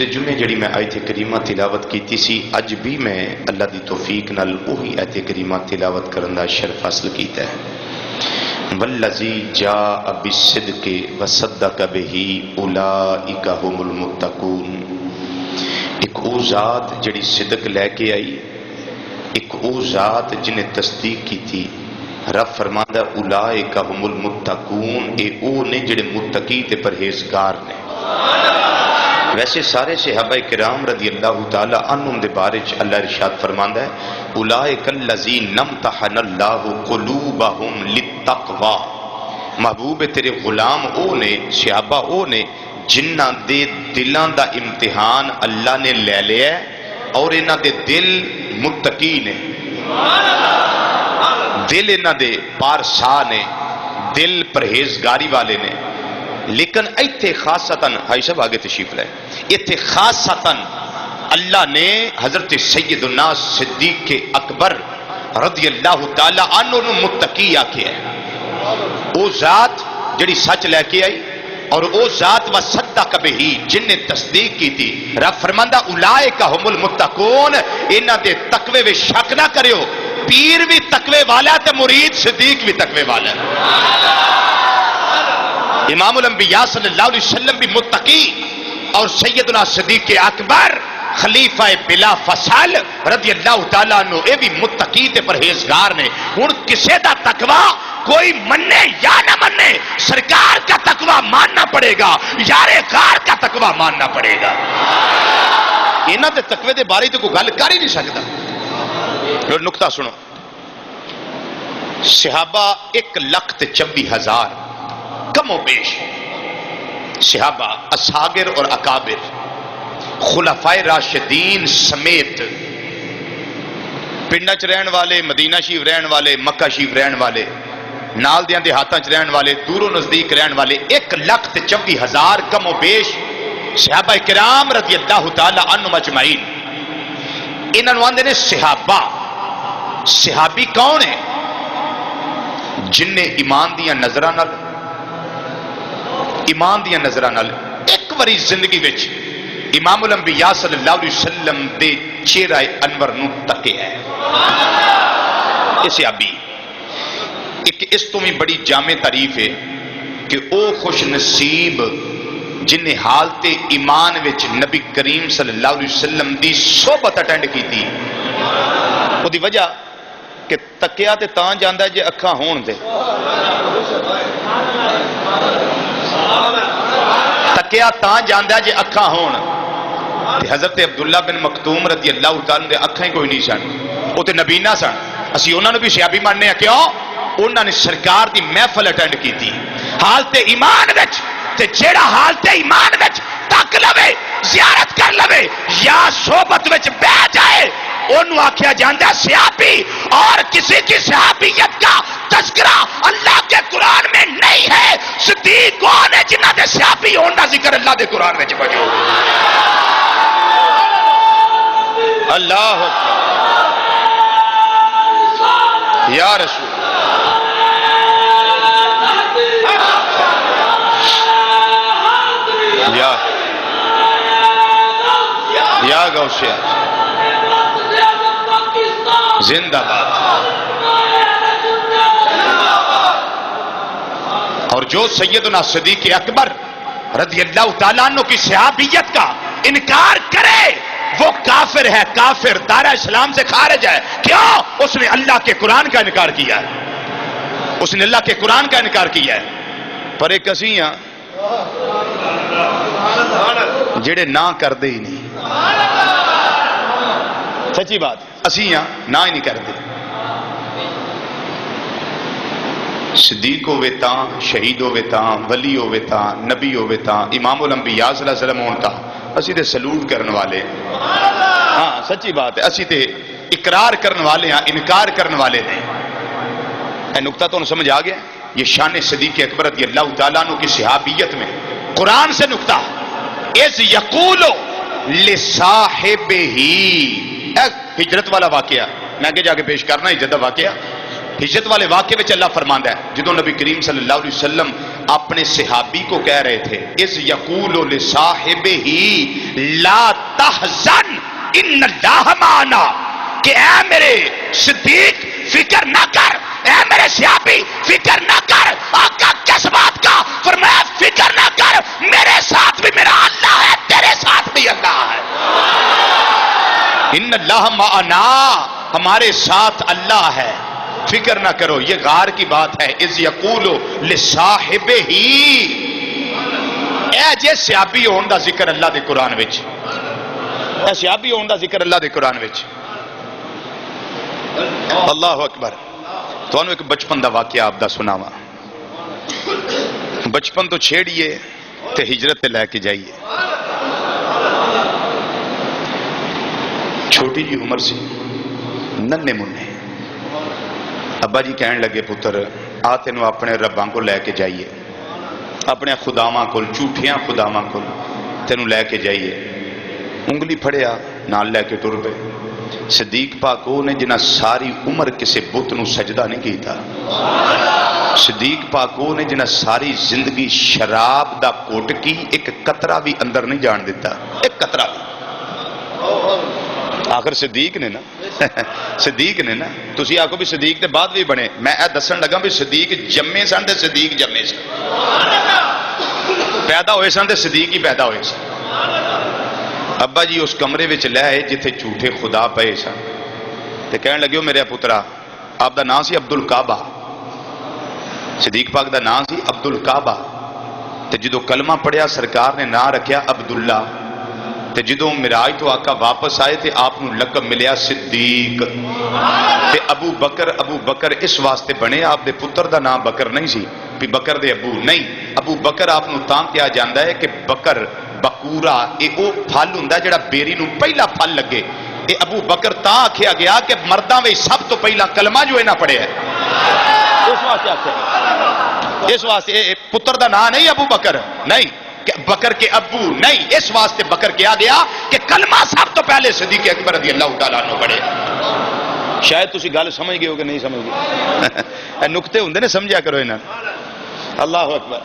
پچھلے جمعے جڑی میں آیت کریمہ تلاوت کیتی سی، اج بھی میں اللہ دی توفیق نال وہی آیت کریمہ تلاوت کرن دا شرف حاصل کیتا ہے۔ والذی جاء بالصدق وصدق به اولئک هم المتقون۔ ایک او ذات جڑی صدق لے کے آئی، ایک او ذات جنہیں تصدیق کی تھی، رب فرماندا اولئک هم المتقون، اے او نے جڑے متقی تے پرہیزگار نے۔ ویسے سارے صحابہ کرام رضی اللہ تعالی عنہم دے بارے اللہ ارشاد فرماندا ہے اولئک الذین امتحن اللہ قلوبہم للتقوی۔ محبوب تیرے غلام او نے، صحابہ او نے جنہاں دے دلاں دا امتحان اللہ نے لے لیا اور انہاں دے دل متقی نے، دل انہاں دے پارسا نے، دل پرہیزگاری والے نے۔ لیکن ایتھے خاصتاً بھائی صاحب آگے تشریف لائے، ایتھے خاصتاً اللہ نے حضرت سیدنا صدیق اکبر رضی اللہ تعالی عنہ متقی آکھیا ہے۔ او ذات جڑی سچ لے کے آئی اور او ذات وصدق بہ جن نے تصدیق کی تھی، رب فرماندا اولئک هم المتقون، انہاں دے تقوی وچ شک نہ کریو، پیر بھی تقوی والا تے مرید صدیق بھی تقوی والا ہے۔ امام الانبیاء صلی اللہ علیہ وسلم بھی متقی اور سیدنا صدیق اکبر خلیفہ بلا فصل رضی اللہ تعالیٰ عنہ اے بھی متقی تے پرہیزگار نے۔ ہن کسے دا تقوی کوئی مننے یا نہ مننے، سرکار کا تقوی ماننا پڑے گا، یار غار کا تقوی ماننا پڑے گا۔ انہاں دے تقوی دے بارے تو کوئی گل کر ہی نہیں سکتا۔ اور نقطہ سنو، صحابہ 1,26,000 کم و بیش، صحابہ اصاغر اور اکابر خلفائے راشدین سمیت، پنڈا چ رہن والے، مدینہ شریف رہن والے، مکہ شریف رہن والے، نال دیاں دیہاتاں چ رہن والے، دور و نزدیک رہن والے، 1,24,000 کم و بیش صحابہ کرام رضی اللہ تعالی عنہم اجمعین۔ انہاں نوں آندے نے صحابہ۔ صحابی کون ہے؟ جن نے ایمان دیاں نظراں نال، ایمان دیاں نظراں نال ایک واری زندگی وچ امام الانبیاء صلی اللہ علیہ وسلم دے چہرہ انور نو تکیا ہے۔ اس صحابی ایک اس تو بھی بڑی جامع تعریف ہے کہ او خوش نصیب جن نے حالت ایمان وچ نبی کریم صلی اللہ علیہ وسلم دی صحبت اٹینڈ کی تھی۔ وہ دی وجہ کہ تکیا تے تاں جاندا جے اکھاں ہون دے، تکیا تاں جاندا جے اکھاں ہون۔ حضرت عبداللہ بن مکتوم رضی اللہ تعالیٰ دے اکھاں ہی کوئی نہیں سن، وہ تے نبی نہ سن، اسی انہاں نوں بھی صحابی ماننے ہیں۔ کیوں؟ انہاں نے سرکار دی محفل اٹینڈ کی تھی حالت ایمان وچ، تے جیڑا حالت ایمان وچ تک لوے، زیارت کر لوے یا صحبت وچ بیٹھ جائے، انہوں آکھیا جاندہ صحابی۔ اور کسی کی صحابیت کا تذکرہ اللہ کے قرآن میں نہیں ہے۔ صدیق کون ہے جنہ دے صحابی ہونا ذکر اللہ دے قرآن میں موجود۔ اللہ یا رسول یا غوثیہ زندہ باد۔ اور جو سیدنا صدیق اکبر رضی اللہ تعالیٰ عنہ کی صحابیت کا انکار کرے وہ کافر ہے، کافر، دائرہ اسلام سے خارج ہے۔ کیوں؟ اس نے اللہ کے قرآن کا انکار کیا ہے، اس نے اللہ کے قرآن کا انکار کیا ہے۔ پر ایک اسی ہاں جڑے نہ کر دے ہی نہیں، سچی بات، اسی ہاں نہ ہی نہیں کر دے۔ صدیق ہوئے تاں، شہید ہوئے تاں، ولی ہوئے تاں، نبی ہوئے تاں، امام الانبیاء صلی اللہ علیہ وسلم ہوتا، اسی تے سلوٹ کرنے والے، ہاں سچی بات ہے، اسی تے اقرار کرنے والے ہیں، انکار کرنے والے ہیں۔ اے نقطہ تو سمجھ آ گیا؟ یہ شان صدیق اکبر رضی اللہ تعالیٰ عنہ کی صحابیت میں قرآن سے نقطہ اِذْ یقول لِصَاحِبِهِ، ہجرت والا واقعہ میں آگے جا کے پیش کرنا، ہجرت واقعہ، ہجرت والے واقعے میں اللہ فرماندا ہے جدوں نبی کریم صلی اللہ علیہ وسلم اپنے صحابی کو کہہ رہے تھے اذ یقول لصاحبہ لا تحزن ان اللہ معنا، کہ اے میرے صدیق فکر نہ کر، اے میرے صحابی فکر نہ کر۔ آقا کس بات کا؟ فرمایا فکر نہ کر، میرے ساتھ بھی میرا اللہ ہے، تیرے ساتھ بھی اللہ ہے۔ ان اللہ معنا، ہمارے ساتھ اللہ ہے، فکر نہ کرو۔ یہ غار کی بات ہے۔ اذ یقول لصاحبہ، اے جے صحابی ہون دا ذکر اللہ دے قرآن وچ، اے صحابی ہون دا ذکر اللہ دے قرآن وچ۔ اللہ اکبر۔ تو انہوں ایک بچپن دا واقعہ آپ دا سناوا، بچپن تو چھیڑیے تے ہجرت تے لے کے جائیے۔ چھوٹی جی عمر سی، ننے منے، ابا جی کہنے لگے پتر آ تینوں اپنے رباں کو لے کے جائیے، اپنے خداواں کول، جھوٹیاں خداواں کول تینوں لے کے جائیے۔ انگلی پھڑیا نال لے کے ٹر پے۔ صدیق پاک وہ نے جنہ ساری عمر کسی بت نو سجدہ نہیں کیتا۔ صدیق پاک وہ نے جنہ ساری زندگی شراب دا کوٹ کی، ایک قطرہ بھی اندر نہیں جان دیتا، ایک قطرہ بھی۔ آخر صدیق نے نا صدیق نے نا، تسی آکھو بھی صدیق دے بعد بھی بنے، میں اے دسن لگا بھی صدیق جمے سن تے صدیق جمے سن، پیدا ہوئے سن تے صدیق ہی پیدا ہوئے سن۔ ابا جی اس کمرے وچ لے آئے جتھے جھوٹے خدا پئے سن، تے کہن لگے او میرے پترا، آپ دا نام سی عبد الکعبہ، صدیق پاک دا نام سی عبد الکعبہ، تے جدو کلمہ پڑھیا سرکار نے نام رکھیا عبداللہ، تے جدو معراج تو آقا واپس آئے تے آپ نو لقب ملیا صدیق۔ تے ابو بکر اس واسطے بنے، آپ دے پتر دا نام بکر نہیں سی بھی بکر دے ابو نہیں، ابو بکر آپ نو تاں کیا جاندا ہے کہ بکر بکورا اے او پھل ہوندا جڑا بیری نو پہلا پھل لگے، اے ابو بکر تاں آکھیا گیا کہ مرداں وچ سب تو پہلا کلمہ جو انہاں پڑھیا ہے، اس واسطے آکھیا، اس واسطے پتر دا نام نہیں ابو بکر نہیں، کہ بکر کے ابو نہیں، اس واسطے بکر کیا گیا کہ کلمہ سب تو پہلے صدیق اکبر رضی اللہ تعالیٰ عنہ پڑھے۔ شاید تسی گل سمجھ گئے ہو کہ نہیں سمجھ گئے، اے نکتے ہوندے نے، سمجھا کرو انہاں۔ اللہ اکبر۔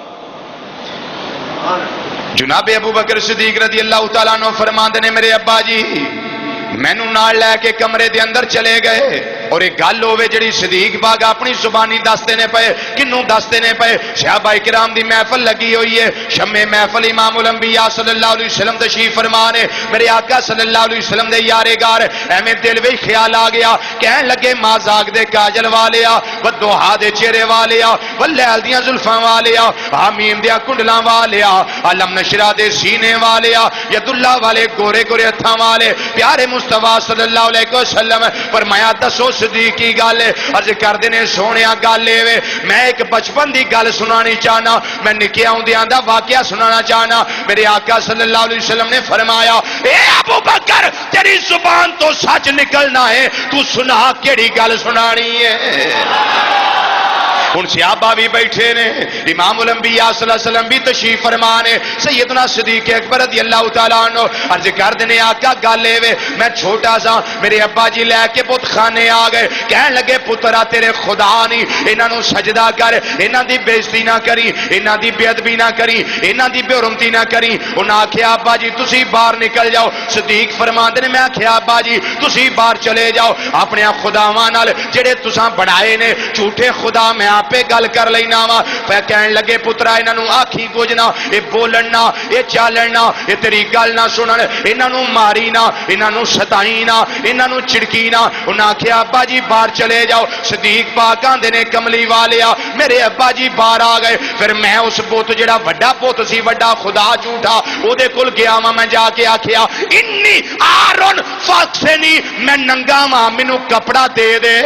جناب ابو بکر صدیق رضی اللہ تعالیٰ عنہ فرماندے نے میرے ابا جی مینو نال لے کے کمرے دے اندر چلے گئے، اور ایک گل ہوے جڑی صدیق پاک اپنی زبانی دستے نے پئے، کنوں دستے نے پئے؟ صحابہ کرام دی محفل لگی ہوئی ہے، شمع محفل امام الانبیاء صلی اللہ علیہ وسلم تشریف فرما نے، میرے آقا صلی اللہ علیہ وسلم دے یارے گار، ایویں دل وچ خیال آ گیا، کہن لگے ماں زاگ دے کاجل والیا، ودوہا دے چہرے والیا، واللیل دیاں زلفاں والیا، حمیم دیاں کنڈلاں والیا، علم نشرہ دے سینے والیا، ید اللہ والے گورے گورے ہتھاں والے، پیارے مصطفیٰ صلی اللہ علیہ وسلم فرمایا دسو صدیق کی گل ہے؟ عرض کر دینے سونیا گل ہے، میں ایک بچپن دی گل سنانی چاہنا، میں نکیا ہوندیاں دا واقعہ سنانا چاہنا۔ میرے آقا صلی اللہ علیہ وسلم نے فرمایا اے ابو بکر تیری زبان تو سچ نکلنا ہے، تو سنا کیڑی گل سنانی ہے؟ ان صحابہ بھی بیٹھے نے، امام الانبیاء صلی اللہ علیہ وسلم بھی تشریف فرما نے، سیدنا صدیق اکبر رضی اللہ تعالیٰ عنہ عرض کر دینے آقا گل ہے میں چھوٹا سا، میرے ابا جی لے کے بت خانے آ گئے، کہن لگے پترا تیرے خدا نہیں، انہاں نو سجدہ کر، انہاں دی بےزتی نہ کری، انہاں دی بے ادبی نہ کری، انہاں دی بے حرمتی نہ کری۔ انہاں آکھیا ابا جی تسی باہر نکل جاؤ۔ صدیق فرماندے نے میں آکھیا ابا جی تسی باہر چلے جاؤ، اپنے خداواں نال جڑے تساں بنائے نے جھوٹے خدا میں پہ گل کر لینا وا۔ پہ کہن لگے پترا انہاں نو آکھی کچھ نہ، اے بولن نہ، اے چالن نہ، اے تیری گل نہ سنن، انہاں نو ماری نہ، انہاں نو ستائی نہ، انہاں نو چھڑکی نہ۔ انہاں آکھیا ابا جی باہر چلے جاؤ۔ صدیق پاک آندے نے کملی والیا میرے ابا جی باہر آ گئے، پھر میں اس بت جڑا وڈا بت سی، وڈا خدا جھوٹا، او دے کول گیا وا، میں جا کے آکھیا انی آرن فاکسنی، میں ننگا وا مینوں کپڑا دے دے۔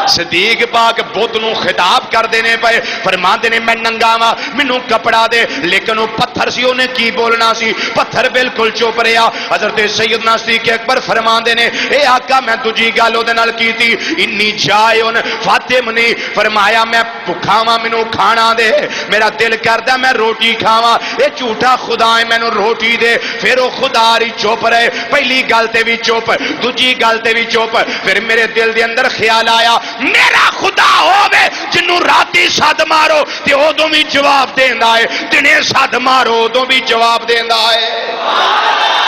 صدیق پاک بت نو خطاب کر دینے پے، فرماندے نے میں ننگا وا مینوں کپڑا دے، لیکن وہ پتھر سی، انہیں کی بولنا سی؟ پتھر بالکل چپ رہا۔ حضرت سیدنا صدیق اکبر فرماندے نے اے آقا میں تجھی گل اودے نال کیتی، انی جائن فاطمنی، فرمایا میں بھکھا وا مینوں کھانا دے، میرا دل کردا میں روٹی کھاواں، اے جھوٹا خدا ہے مینوں روٹی دے۔ پھر وہ خدا ری چپ رہے، پہلی گل تے بھی چپ، دوجی گل تے بھی چپ۔ پھر میرے دل دے اندر خیال آیا میرا خدا ہوے جنوں راتی سد مارو تے ادوں بھی جواب دیندا ہے، دنے سد مارو ادوں بھی جواب دیندا ہے۔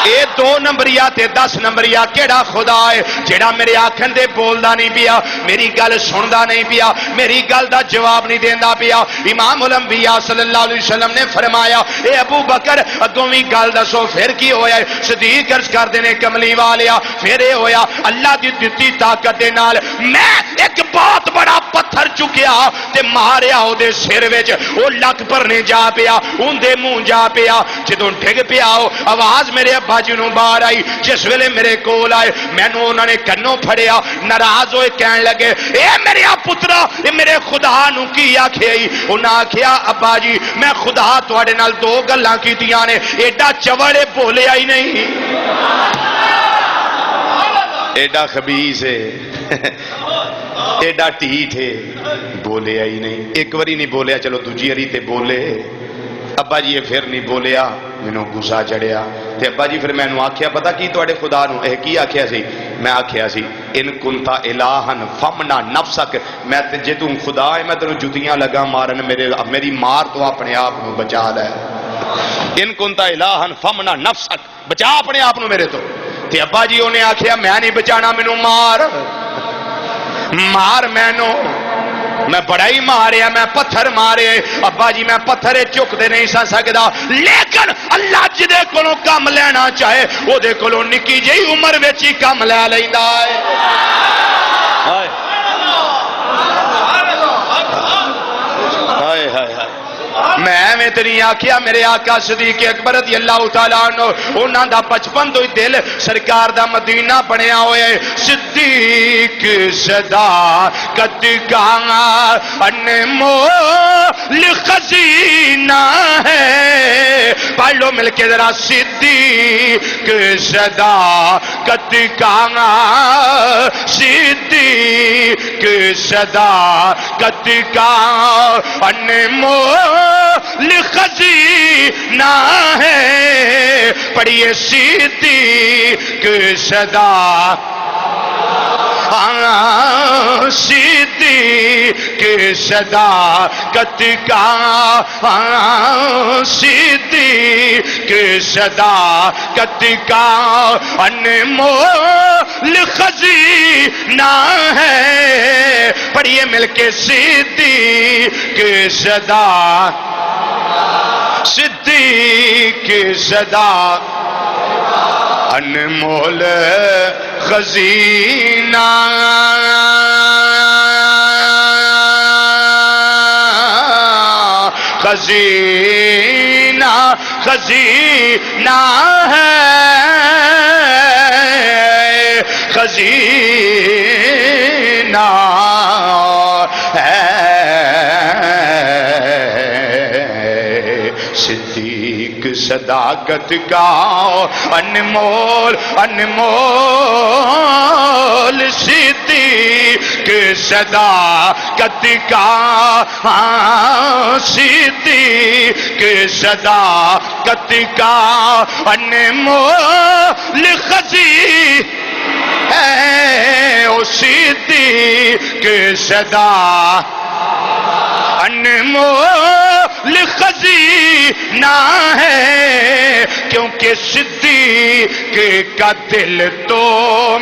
اے 2 نمبریا تے 10 نمبریا کیڑا خدا ہے جیڑا میرے آکھن دے بولدا نہیں پیا، میری گل سندا نہیں پیا، میری گل دا جواب نہیں دیندا پیا؟ امام الانبیاء صلی اللہ علیہ وسلم نے فرمایا اے ابو بکر اگوں بھی گل دسو پھر کی ہویا ہے؟ صدیق عرض کردے نے کملی والیا پھر اے ہویا اللہ دی دتی طاقت دے نال میں ایک بہت بڑا پتھر چکیا تے ماریا او دے سر وچ، او لک پرنے جا پیا، اون دے منہ جا پیا، جدوں ڈگ پیا او آواز میرے ابا جی نوں باہر آئی، جس ویلے میرے کول آئے مینوں انہاں نے کنوں پھڑیا، ناراض ہوئے کہن لگے اے میرے پترا اے میرے خدا نوں کی آکھیا؟ انہاں آکھیا ابا جی میں خدا تواڈے نال 2 گلاں کیتیاں نے، ایڈا چوڑے بولیا ہی نہیں، ایڈا خبیث ہے، ایڈا ٹھیٹ ہے، بولیا ہی نہیں۔ ایک واری نہیں بولیا، چلو دوجی واری تے بولے، ابا جی یہ پھر نہیں بولیا، مینوں غصہ چڑھیا تے ابا جی پھر مینوں آکھیا پتہ کی تواڈے خدا نوں اے کی آکھیا سی؟ میں آکھیا سی ان کنتا الہن فمنا نفسک، میں جے تو خدا ہے میں تینوں جتیاں لگا مارن، میری مار تو اپنے آپ نوں بچا لے، ان کنتا الہن فمنا نفسک، بچا اپنے آپ نوں میرے تو۔ تے ابا جی انہیں آکھیا میں نہیں بچانا، مینوں مار مینوں، میں بڑا ہی ماریا، میں پتھر مارے ابا جی، میں پتھر چک دے نہیں سکدا، لیکن اللہ جدے کولوں کم لینا چاہے او دے کولوں نکی جی عمر وچ ہی کم لے لیندا ہے۔ ہائے ہائے ہائے، میں تیری آکھیا میرے آقا صدیق اکبر رضی اللہ تعالیٰ عنہ انہاں دا بچپن تو ہی دل سرکار دا مدینہ بنیا ہوئے، صدیق صداقت کا انمول خزینہ ہے، پڑھ لو مل کے ذرا، صدیق صداقت کا، صدیق صداقت کا انمول خزینہ ہے، پڑھیے صدیق صداقت، صدیق صداقت کا، صدیق صداقت کا انمول خزینہ ہے، پڑھیے مل کے صدیق صدیق صداقت انمول خزینہ، خزینہ خزینہ ہے، خزینہ ہے، صدیق صداقت کا انمول انمول، صدیق صداقت کا، صدیق صداقت کا انمول خزینہ ہے، او صدیق صداقت انمول خزینہ ہے، کیونکہ صدیق کا دل تو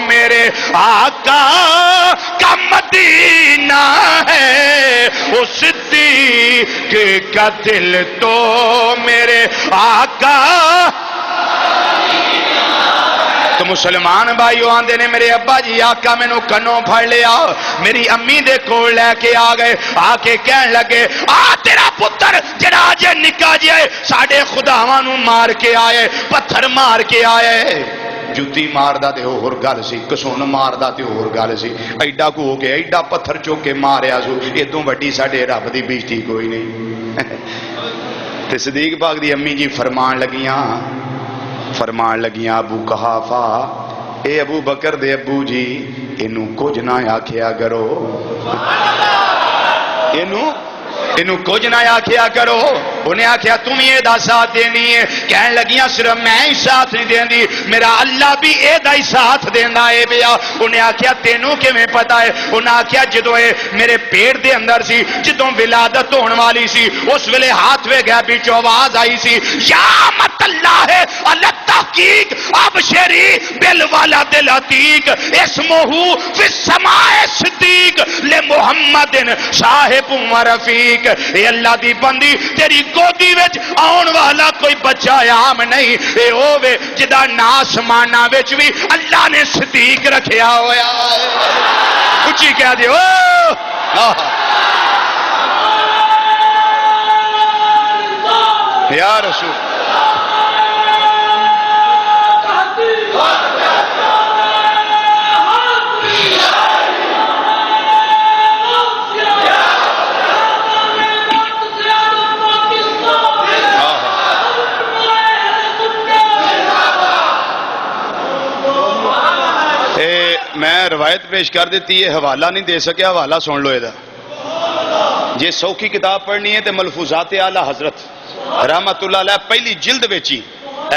میرے آقا کا مدینہ ہے، وہ صدیق کا دل تو میرے آقا۔ تو مسلمان بھائیو آندے نے میرے ابا جی آقا مینوں کنوں پھڑ لیا، میری امی دے کول لے کے آ گئے، آ کے کہن لگے آ تیرا پتر جڑا اجے نکا جے ساڈے خداواں نوں مار کے آئے، پتھر مار کے آئے۔ جُتی ماردا تے ہور گل سی، کسون ماردا تے ہور گل سی، ایڈا کو ہو گیا، ایڈا پتھر چوک کے ماریا سو، ادوں وڈی ساڈے رب دی بےزتی کوئی نہیں۔ تے صدیق پاک دی امی جی فرمان لگیاں ابو قحافہ اے ابو بکر دے ابو جی اینوں کچھ نہ آکھیا کرو، اینوں کچھ نہ آکھیا کرو، انہیں آخیا تم یہ دا ساتھ دینی ہے؟ کہن لگیاں صرف میں ہی ساتھ نہیں دینی، میرا اللہ بھی اے دا ہی ساتھ دینا ہے بیا۔ انہیں آخیا تینوں کیویں پتا ہے؟ انہیں آخیا جدوں اے میرے پیٹ دے اندر سی، جدوں ولادت ہون والی سی، اس ویلے ہاتھ وے گیا پیچھے آواز آئی سی، یا مت اللہ ہے اللہ تحقیق ابشری بالولد العتیق اسمہ فی السماء صدیق لمحمد صاحب و رفیق۔ اے اللہ دی بندی تیری گودی وچ آن والا کوئی بچہ عام نہیں، اے ہووے جدا ناسمانہ وچ بھی اللہ نے صدیق رکھیا ہویا ہے۔ اچھی کہہ دیو یا رسول میں روایت پیش کر دیتی ہے، حوالہ نہیں دے سکیا، حوالہ سن لو یہ جی سوکھی کتاب پڑھنی ہے تو ملفوظات اعلی حضرت رحمت اللہ علیہ پہلی جلد ویچی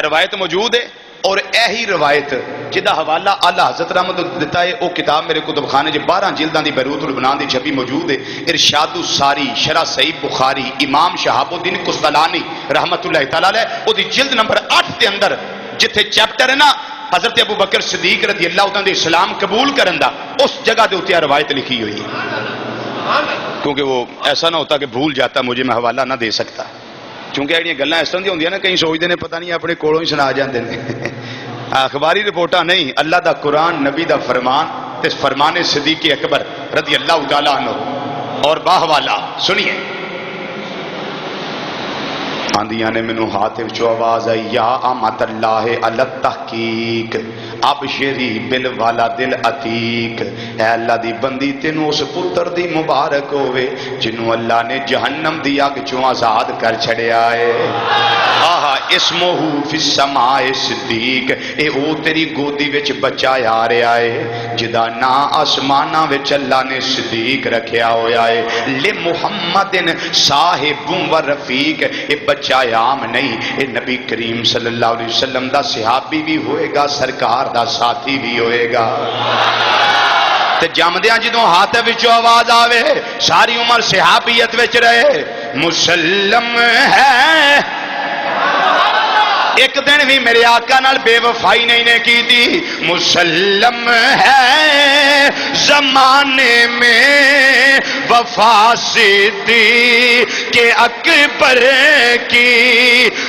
روایت موجود ہے، اور یہی روایت جدا حوالہ اعلی حضرت رحمت دیتا ہے وہ کتاب میرے کتب خانے جو 12 جلداں دی بیروت البنان دی چھپی موجود ہے، ارشاد الساری شرح صحیح بخاری امام شہاب الدین قسطلانی رحمت اللہ تعالی علیہ وہ دی جلد نمبر 8 دے اندر جتھے چیپٹر ہے نا حضرت ابو بکر صدیق رضی اللہ عنہ دے اسلام قبول کرن دا، اس جگہ دے اتیا روایت لکھی ہوئی ہے، کیونکہ وہ ایسا نہ ہوتا کہ بھول جاتا مجھے میں حوالہ نہ دے سکتا، کیونکہ ایڈیاں گلاں اس طرح دی ہوندیاں نا کہیں سوچدے نے پتہ نہیں اپنے کولوں ہی سنا جاندے نے اخباری رپورٹاں نہیں، اللہ دا قرآن نبی دا فرمان تے فرمان صدیق اکبر رضی اللہ تعالیٰ عنہ اور باحوالہ سنیے۔ آندیاں نے منو ہاتھ وچوں آواز آئی، یا امت اللہ اللہ تحقیق ابشری بالولد العتیق، اے اللہ دی بندی تینوں اس پتر دی مبارک ہوئے جنوں اللہ نے جہنم دی اگ چوں آزاد کر چھڑیا ہے، آہا اسمہ فی السماء صدیق، اے او تیری گودی وچ بچہ آ رہا ہے جدا نا آسماناں وچ اللہ نے صدیق رکھیا ہویا ہے، لمحمد صاحب و رفیق، اے بچہ عام نہیں، اے نبی کریم صلی اللہ علیہ وسلم دا صحابی بھی ہوئے گا، سرکار دا ساتھی بھی ہوئے گا۔ تے جامدیاں جدوں ہاتھ وچوں آواز آوے ساری عمر صحابیت وچ رہے، مسلم ہے ایک دن بھی میرے آقا نال بے وفائی نہیں نے کی تھی، مسلم ہے زمانے میں وفا صدیق کے اکبر کی،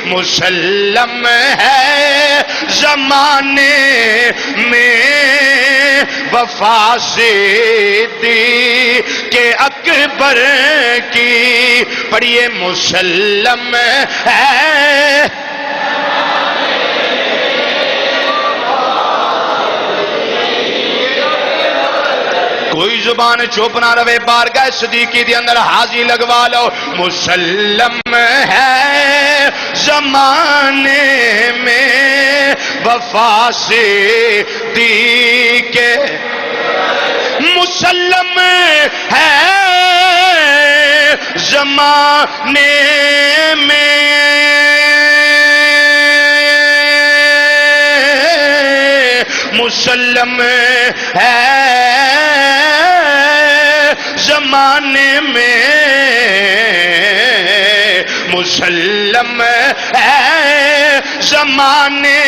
مسلم ہے زمانے میں وفا صدیق کے اکبر کی، پڑھیے مسلم ہے کوئی زبان چوپ نہ رہے، بارگاہ صدیقی دے اندر حاضری لگوا لو، مسلم ہے زمانے میں وفا صدیق، مسلم ہے زمانے میں مسلم ہے زمانے میں، مسلم ہے زمانے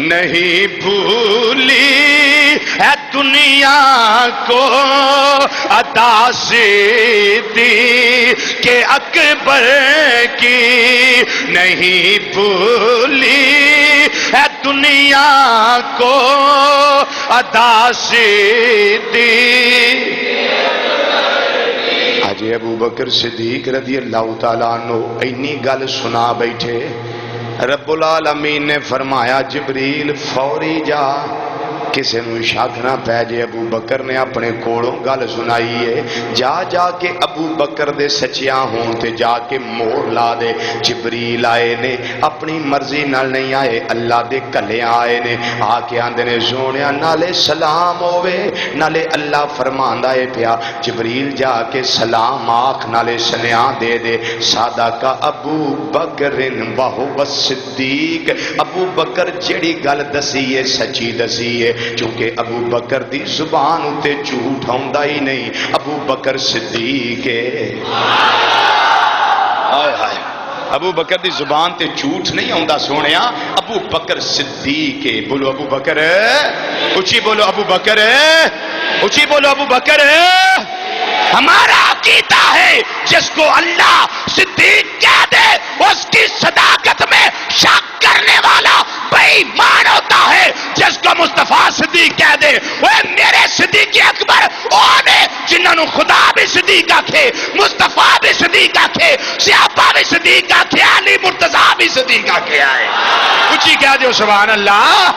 نہیں بھولی ہے دنیا کو عطا صدیق کے اکبر کی، نہیں بھولی ہے دنیا کو عطا صدیق۔ آج ابو بکر صدیق رضی اللہ تعالیٰ عنہ اینی گل سنا بیٹھے، رب العالمین نے فرمایا جبریل فوری جا کسی نو شک نہ پہ جے ابو بکر نے اپنے کولوں گل سنائی ہے جا جا کے ابو بکر دے سچیاں ہون تے جا کے مور لا دے جبریل آئے نے اپنی مرضی نال نہیں آئے اللہ دے کلیاں آئے نے آ کے آندے نے سونیا نالے سلام ہوے نالے اللہ فرماندا ہے پیا جبریل جا کے سلام آکھ نالے سنیاں دے دے صادقہ ابو بکر وہو صدیق ابو بکر جڑی گل دسی ہے سچی دسی ہے چونکہ ابو بکر دی زبان اتے جھوٹ ہوندا ہی نہیں ابو بکر صدیق ہے آئے آئے ابو بکر دی زبان تے جھوٹ نہیں ہوندا سونیا ابو بکر صدیق ہے بولو ابو بکر اچھی بولو ابو بکر اچھی بولو ابو بکر ہمارا عقیدہ ہے جس کو اللہ صدیق کہہ دے اس کی صداقت میں شک کرنے والا بے ایمان ہوتا ہے جس کو مصطفیٰ صدیق کہہ دے وہ میرے صدیق اکبر اونے جنہوں نے خدا بھی صدیق آکھے مصطفیٰ بھی صدیق آکھے صحابہ بھی صدیق آکھے علی مرتضیٰ بھی صدیق آکھے آئے کچھ ہی کہہ دیو سبحان اللہ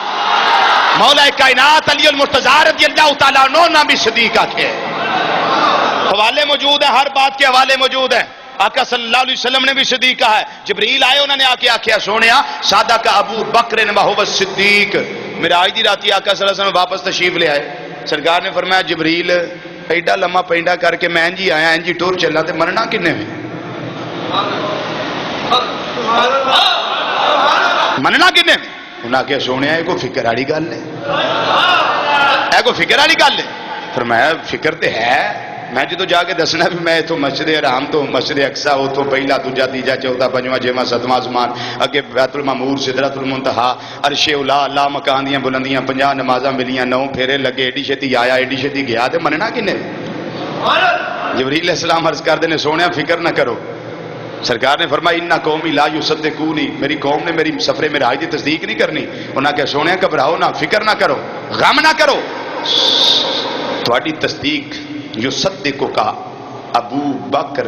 مولا کائنات علی المرتضیٰ رضی اللہ تعالیٰ عنہ بھی صدیق آکھے حوالے موجود ہیں ہر بات کے حوالے موجود ہیں آقا صلی اللہ علیہ وسلم نے بھی صدیق کہا ہے جبریل آئے انہوں نے آکے آکھیا سونیا صادقہ ابو بکر وہو صدیق معراج دی راتی آقا صلی اللہ علیہ وسلم واپس تشریف لے آئے سرکار نے فرمایا جبریل ایڈا لمحہ پینڈا کر کے میں انجی آیا انجی ٹور چلنا تے مرنا کنے میں مننا کنے میں انہوں نے کہا سونیا یہ کوئی فکر والی گل ہے یہ کوئی فکر والی گل ہے فرمایا فکر تے ہے میں جدو جا کے دسنا بھی میں تو مسجد حرام تو مسجد اقصا ہو تو پہلا دوجا تیجا چوتھا پنجواں چھواں ستواں آسمان اگے بیت المعمور سدرۃ المنتہا عرش اولا اللہ مکان دیاں بلندیاں 50 نمازاں ملیاں 9 پھیرے لگے ایڈی چھتی آیا ایڈی چھتی گیا تے مننا کنے جبریل علیہ السلام عرض کر دینے سونے فکر نہ کرو سرکار نے فرمایا اِنَّ قومی لا یصدقونی میری قوم نے میری سفر معراج کی تصدیق نہیں کرنی انہاں کہ سونے گھبراؤ نہ فکر نہ کرو غم نہ کرو تہاڈی تصدیق یصدقو کا ابو بکر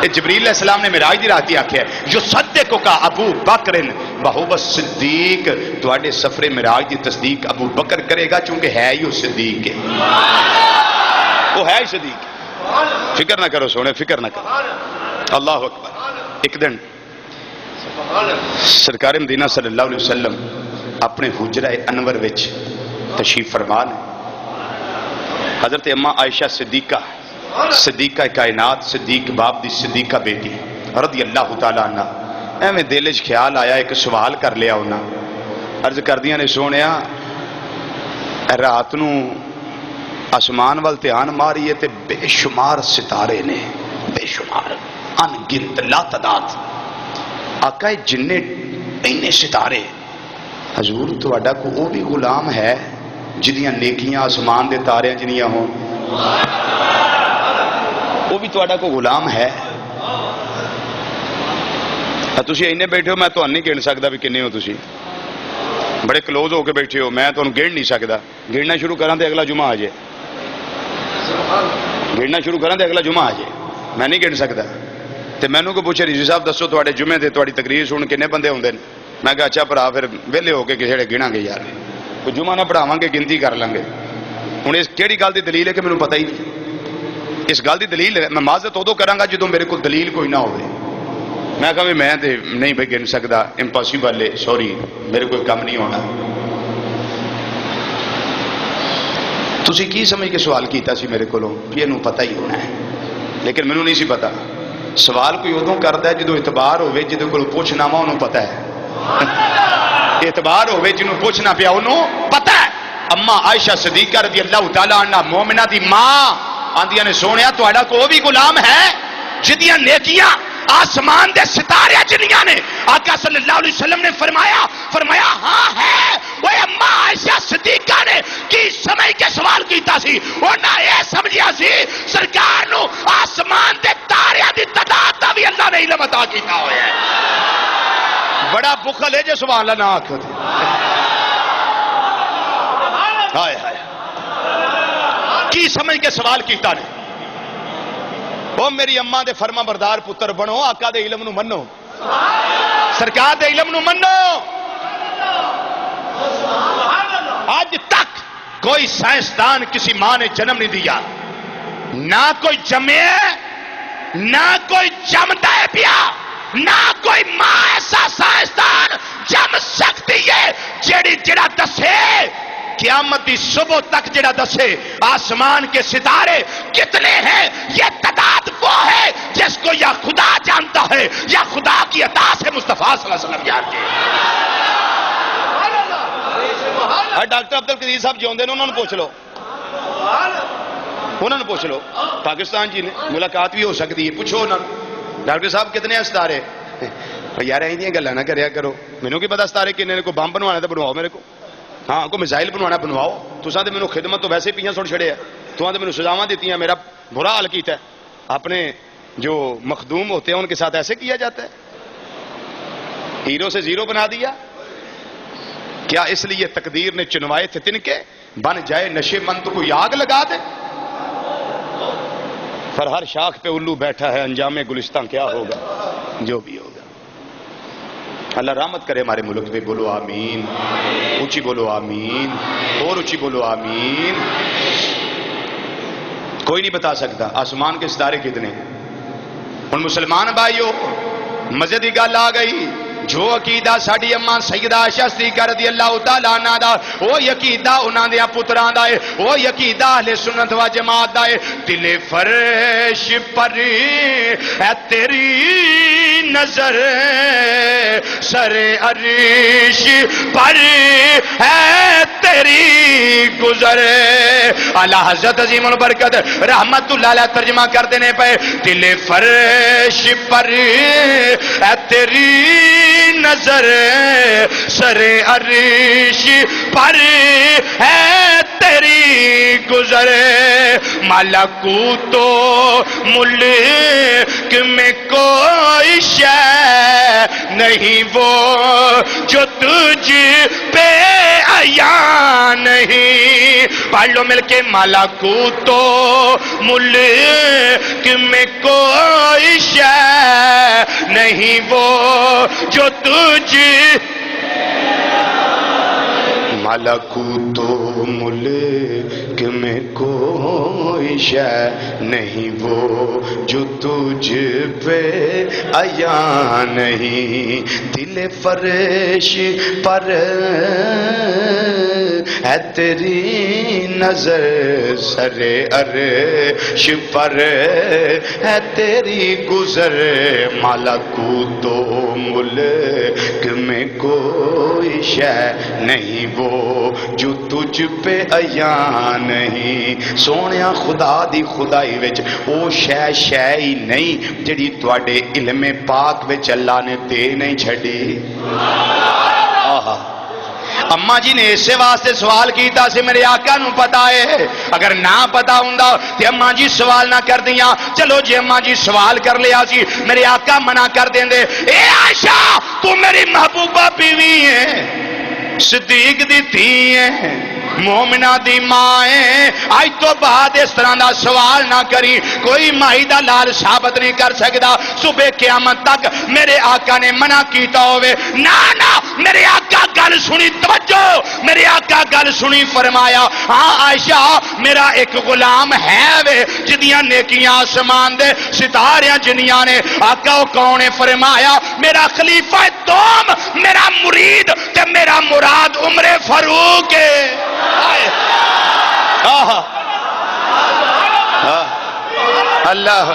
جبریل علیہ السلام نے معراج دی راتی آکھیا ہے یصدقو کا ابو بکر وہو صدیق تہاڈے سفر معراج دی تصدیق ابو بکر کرے گا چونکہ ہے ہی صدیق ہے وہ ہے ہی صدیق فکر نہ کرو سونے فکر نہ کرو اللہ اکبر ایک دن سرکار مدینہ صلی اللہ علیہ وسلم اپنے حجرہ انور وچ تشریف فرما نے حضرت اماں عائشہ صدیقہ کائنات صدیق باپ دی صدیقہ بیٹی رضی اللہ تعالیٰ عنہ ایویں دل وچ خیال آیا ایک سوال کر لیا انہاں عرض کردیاں نے سونیا رات نو آسمان وال دھیان ماریے تے بے شمار ستارے نے بے شمار ان گنت لا تعداد آقا جننے اینے ستارے حضور تہاڈا کو وہ بھی غلام ہے جنیاں نیکیاں آسمان دے تارے جنیاں ہوں وہ بھی تہاڈا کو غلام ہے تسی اینے بیٹھے ہو میں تو نہیں گن سکدا بھی کنے ہو تسی بڑے کلوز ہو کے بیٹھے ہو میں تانوں گن نہیں سکدا گننا شروع کراں تے اگلا جمعہ آ جائے گننا شروع کراں تے اگلا جمعہ آ جائے میں نہیں گن سکدا تے مینوں کو پوچھے رضوی صاحب دسو تہاڈے جمعے تے تہاڈی تقریر سن کنے بندے ہوندے نے میں کہا اچھا بھرا پھر ویلے ہو کے کسے گناں گے یار کوئی جمعہ نہ پڑھاواں گے گنتی کر لیں گے ہوں اس کیڑی گل دی دلیل ہے کہ مینوں پتہ ہی نہیں اس گل دی دلیل ہے میں معذرت ادو کراں گا جدوں میرے کو دلیل کوئی نہ ہوے میں کہا میں تے نہیں بھائی گن سکدا امپاسبل ہے سوری میرے کوئی کم نہیں ہونا تسی کی سمجھ کے سوال کیتا سی میرے کولوں کہ اینوں پتہ ہی ہونا ہے لیکن مینوں نہیں سی پتہ سوال کوئی ادوں کردا ہے جدوں اعتبار ہوے جدوں کول پوچھنا وا انہوں پتہ ہے اعتبار ہوئے جنہوں پوچھنا پیا انہوں پتہ ہے اما عائشہ صدیقہ رضی اللہ تعالیٰ عنہ مومنہ دی ماں آندیاں نے سونیا تو اڑا کو بھی غلام ہے جدیاں نیکیاں آسمان دے ستارے جنیاں نے آقا صلی اللہ علیہ وسلم نے فرمایا ہاں ہے وہ اما عائشہ صدیقہ نے کی سمجھ کے سوال کیتا سی انہاں اے سمجھیا سی سرکار نو آسمان دے تاریاں دی تعداد دا بھی اللہ نے علم عطا کیتا ہویا ہے بڑا بخل ہے جو سوال نہ آکھو ہائے ہائے کی سمجھ کے سوال کیتا نے وہ میری اماں دے فرما بردار پتر بنو آقا دے علم نو منو سرکار دے علم نو منو آج تک کوئی سائنسدان کسی ماں نے جنم نہیں دیا، نہ کوئی جمے، نہ کوئی جمتا ہے پیا، نہ کوئی ماں ایسا سائنسدان جم سکتی ہے جڑا دسے قیامت کی صبح تک جڑا دسے آسمان کے ستارے کتنے ہیں، یہ تعداد وہ ہے جس کو یا خدا جانتا ہے یا خدا کی عطا سے مصطفیٰ صلی اللہ علیہ وسلم جانتے ہیں۔ ڈاکٹر عبدالقدیر صاحب جو انہوں نے پوچھ لو، انہوں نے پوچھ لو، پاکستان جی نے ملاقات بھی ہو سکتی ہے، پوچھو انہوں نے ڈاکٹر صاحب کتنے ہیں ستارے؟ یار ایسے گلا نہ کریا کرو، مینوں کی پتا ستارے کنے، کو بم بنوانا تو بنواؤ میرے کو، ہاں کو میزائل بنوانا بنواؤ، تساں تے مینوں خدمت تو ویسے پیاں سٹ چھڑے ہے، تساں تے مینوں سزاواں دیتی ہیں، میرا برا حال کیتا ہے۔ اپنے جو مخدوم ہوتے ہیں ان کے ساتھ ایسے کیا جاتا ہے، ہیرو سے زیرو بنا دیا۔ کیا اس لیے تقدیر نے چنوائے تھے تنکے بن جائے نشے مند تو کوئی آگ لگا دے؟ پر ہر شاخ پہ الو بیٹھا ہے، انجام گلستان کیا ہوگا جو بھی ہوگا۔ اللہ رحمت کرے ہمارے ملک پہ، بولو آمین، اونچی بولو آمین، اور اونچی بولو آمین۔ کوئی نہیں بتا سکتا آسمان کے ستارے کتنے۔ ان مسلمان بھائیو مزے دی گل آ گئی، جو عقیدہ ساڈی اماں سیدہ عائشہ صدیقہ رضی اللہ تعالیٰ عنہ دا، وہ عقیدہ انہاں دے پتراں دا ہے، وہ عقیدہ اہل سنت و جماعت دا ہے۔ دل فرش پر ہے تیری نظر، سر عرش پر ہے تیری گزر۔ اعلیٰ حضرت عظیم البرکت رحمت اللہ علیہ ترجمہ کر دینے پہ، دل فرش پر ہے تیری نظر، سر عرش پر ہے تیری گزر۔ ملکوت و ملک میں کوئی شے نہیں وہ جو تجھ پہ عیاں نہیں۔ پڑھ لو مل کے، ملکوت و ملک میں کوئی شے نہیں وہ جو تجھ، ملکوت و ملک میں کوئی شے نہیں وہ جو تجھ پہ عیاں نہیں۔ دل فرش پر ہے تیری نظر، سر عرش پر ہے تیری گزر۔ ملکوت و ملک میں کوئی شے نہیں وہ جو تجھ پہ عیاں نہیں۔ سونیا خدا دی خدائی وچ او شے شے ہی نہیں جڑی تواڈے علم پاک وچ اللہ نے دے نہیں چھڈی۔ آہا، اما جی نے اسے واسطے سوال کیتا سی، میرے آقا نو پتا ہے، اگر نہ پتا ہوندا تے اما جی سوال نہ کر دیاں۔ چلو جی اما جی سوال کر لیا سی، میرے آقا منع کر دیندے، اے عائشہ تو میری محبوبہ بیوی ہے، صدیق دی تھی ہے، مومنہ دی ماں ہے، آج تو بعد اس طرح دا سوال نہ کری، کوئی مائی دا لال ثابت نہیں کر سکتا۔ صبح قیامت تک میرے آقا نے منع کیتا ہوئے، نا نا، میرے آقا گل سنی، توجہ، میرے آقا گل سنی، فرمایا ہاں عائشہ میرا ایک غلام ہے وے جدیاں نیکیاں آسمان دے ستاریاں جنیاں نے۔ آقا وہ کون ہے؟ فرمایا میرا خلیفہ دوم، میرا مرید تے میرا مراد عمر فاروق ہے۔ اللہ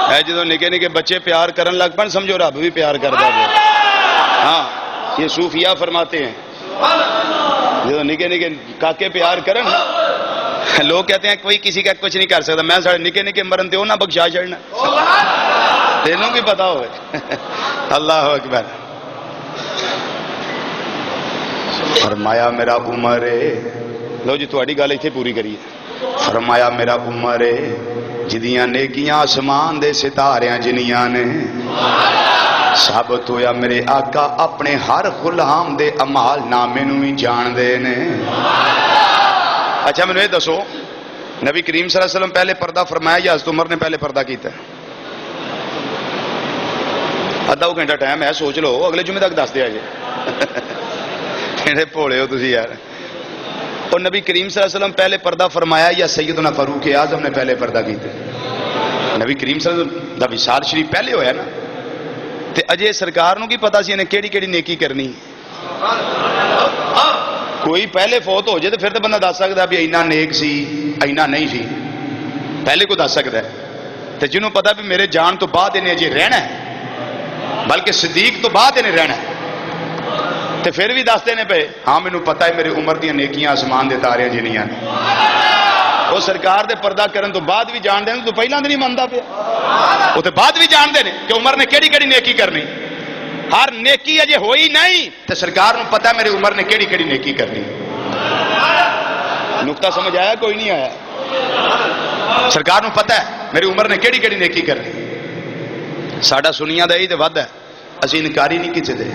ہے جدو نکے نکے بچے پیار کرن لگ پن سمجھو رب بھی پیار کر دے۔ ہاں یہ صوفیاء فرماتے ہیں جدو نکے نکے کاکے پیار کرن، لوگ کہتے ہیں کوئی کسی کا کچھ نہیں کر سکتا، میں سارے نکے نکے مرن تے نہ بخشا چڑھنا، تینوں بھی پتا ہوئے۔ اللہ اکبر۔ فرمایا میرا عمر ہے، لو جی تھوڑی گل ایتھے پوری کریے۔ فرمایا میرا عمر ہے جدیاں نیکیاں آسمان دے ستاریاں جنیاں نے، ثابت ہویا میرے آقا اپنے ہر غلام دے امال نامے نو ہی جان دے نے۔ اچھا میں دسو نبی کریم صلی اللہ علیہ وسلم پہلے پردہ فرمایا یا حضرت عمر نے پہلے پردہ کیتا ہے؟ آدھا گھنٹہ ٹائم ہے، سوچ لو، اگلے جمعے تک دس دیا جی بھولے ہو تسی یار۔ اور نبی کریم صلی اللہ علیہ وسلم پہلے پردہ فرمایا یا سیدنا فاروق اعظم نے پہلے پردہ کیتا ہے؟ نبی کریم صلی اللہ علیہ وسلم دا وصال شریف پہلے ہویا نا، تے اجے سرکار نو کی پتا سی انہیں کیڑی کیڑی نیکی کرنی؟ کوئی پہلے فوت ہو جائے تو پھر تو بندہ دس سکتا بھی اینا نیک سی اینا نہیں سی، پہلے کو دس سکتا ہے۔ تے جنہوں پتا بھی میرے جان تو بعد انہیں اجے رہنا ہے، بلکہ صدیق تو بعد انہیں رہنا ہے، تے پھر بھی دستے نے پہ ہاں مینوں پتا ہے میرے عمر دیاں نیکیاں آسمان دے تاریاں جنیاں نے۔ وہ سرکار دے پردہ کرن تو بعد بھی جان دے تو پہلا نہیں مانتا پیا، وہ تو بعد بھی جان دے نے کہ عمر نے کیڑی کیڑی نیکی کرنی۔ ہر نیکی اجے ہوئی نہیں تے سرکار نو پتا ہے میرے عمر نے کیڑی کیڑی نیکی کرنی۔ نقطہ سمجھ آیا کوئی نہیں آیا؟ سرکار نو پتا ہے میری عمر نے کیڑی کیڑی نیکی کرنی۔ ساڈا سنیا دا ہی تے ود ہے، اسی انکاری نہیں کسے دے،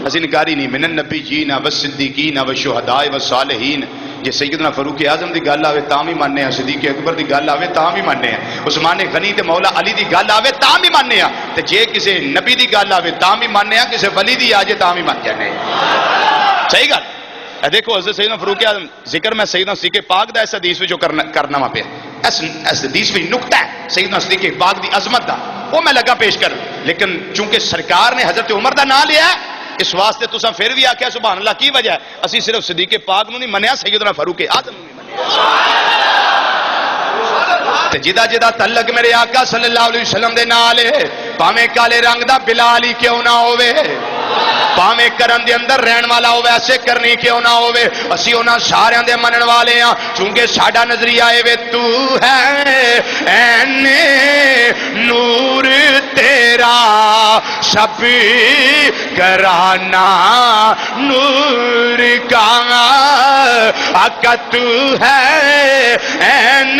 اسی انکاری نہیں۔ من النبیین والصدیقین والشہداء والصالحین، جے سیدنا فاروق اعظم دی گل آوے تاں بھی ماننے ہیں، صدیق اکبر دی گل آوے تاں بھی ماننے ہیں، عثمان غنی تے مولا علی دی گل آوے تاں بھی ماننے ہیں، تے جے کسے نبی دی گل آوے تاں بھی ماننے ہیں، کسے ولی دی آجے تاں بھی مان جانے ہیں۔ صحیح گل اے دیکھو حضرت سیدنا فاروق اعظم ذکر میں سیدنا صدیق پاک دا اس حدیث وچ جو کرنا وا پیا، اس حدیث وچ نقطہ ہے سیدنا صدیق پاک دی عظمت دا، وہ میں لگا پیش کر، لیکن چونکہ سرکار نے حضرت عمر دا نام لیا ہے اس واسطے تساں پھر بھی آکھیا سبحان اللہ کی وجہ ہے؟ اسی صرف صدیق پاک نو نہیں منیا، سیدنا فاروق اعظم نو نہیں منیا۔ تے جدا جدا تعلق میرے آقا صلی اللہ علیہ وسلم دے نال ہے، پاویں کالے رنگ دا بلال ہی کیوں نہ ہووے، پاویں کرن دے اندر رہن والا ہووے، ایسے کرنی کیوں نہ ہووے، اسی انہاں سارے دے منن والے ہاں، چونکہ ساڈا نظریہ اے وے تو ہے این نور تیرا سب کرانا نور کا آقا تو ہے این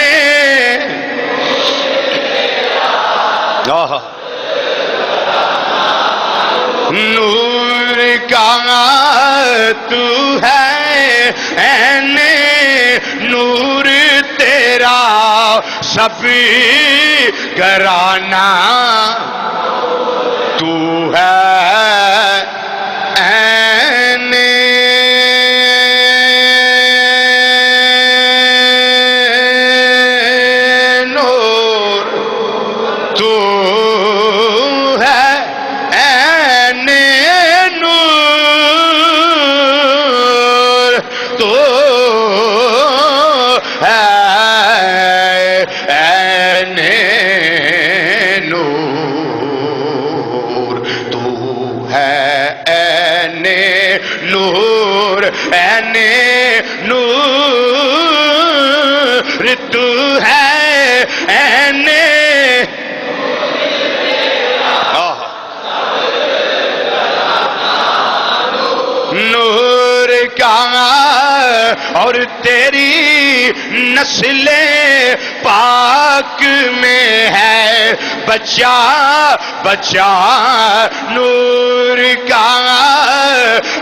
نور کا تو ہے این نور تیرا سب کرانا تو ہے این نور تو اور تیری نسل پاک میں ہے بچہ بچہ نور کا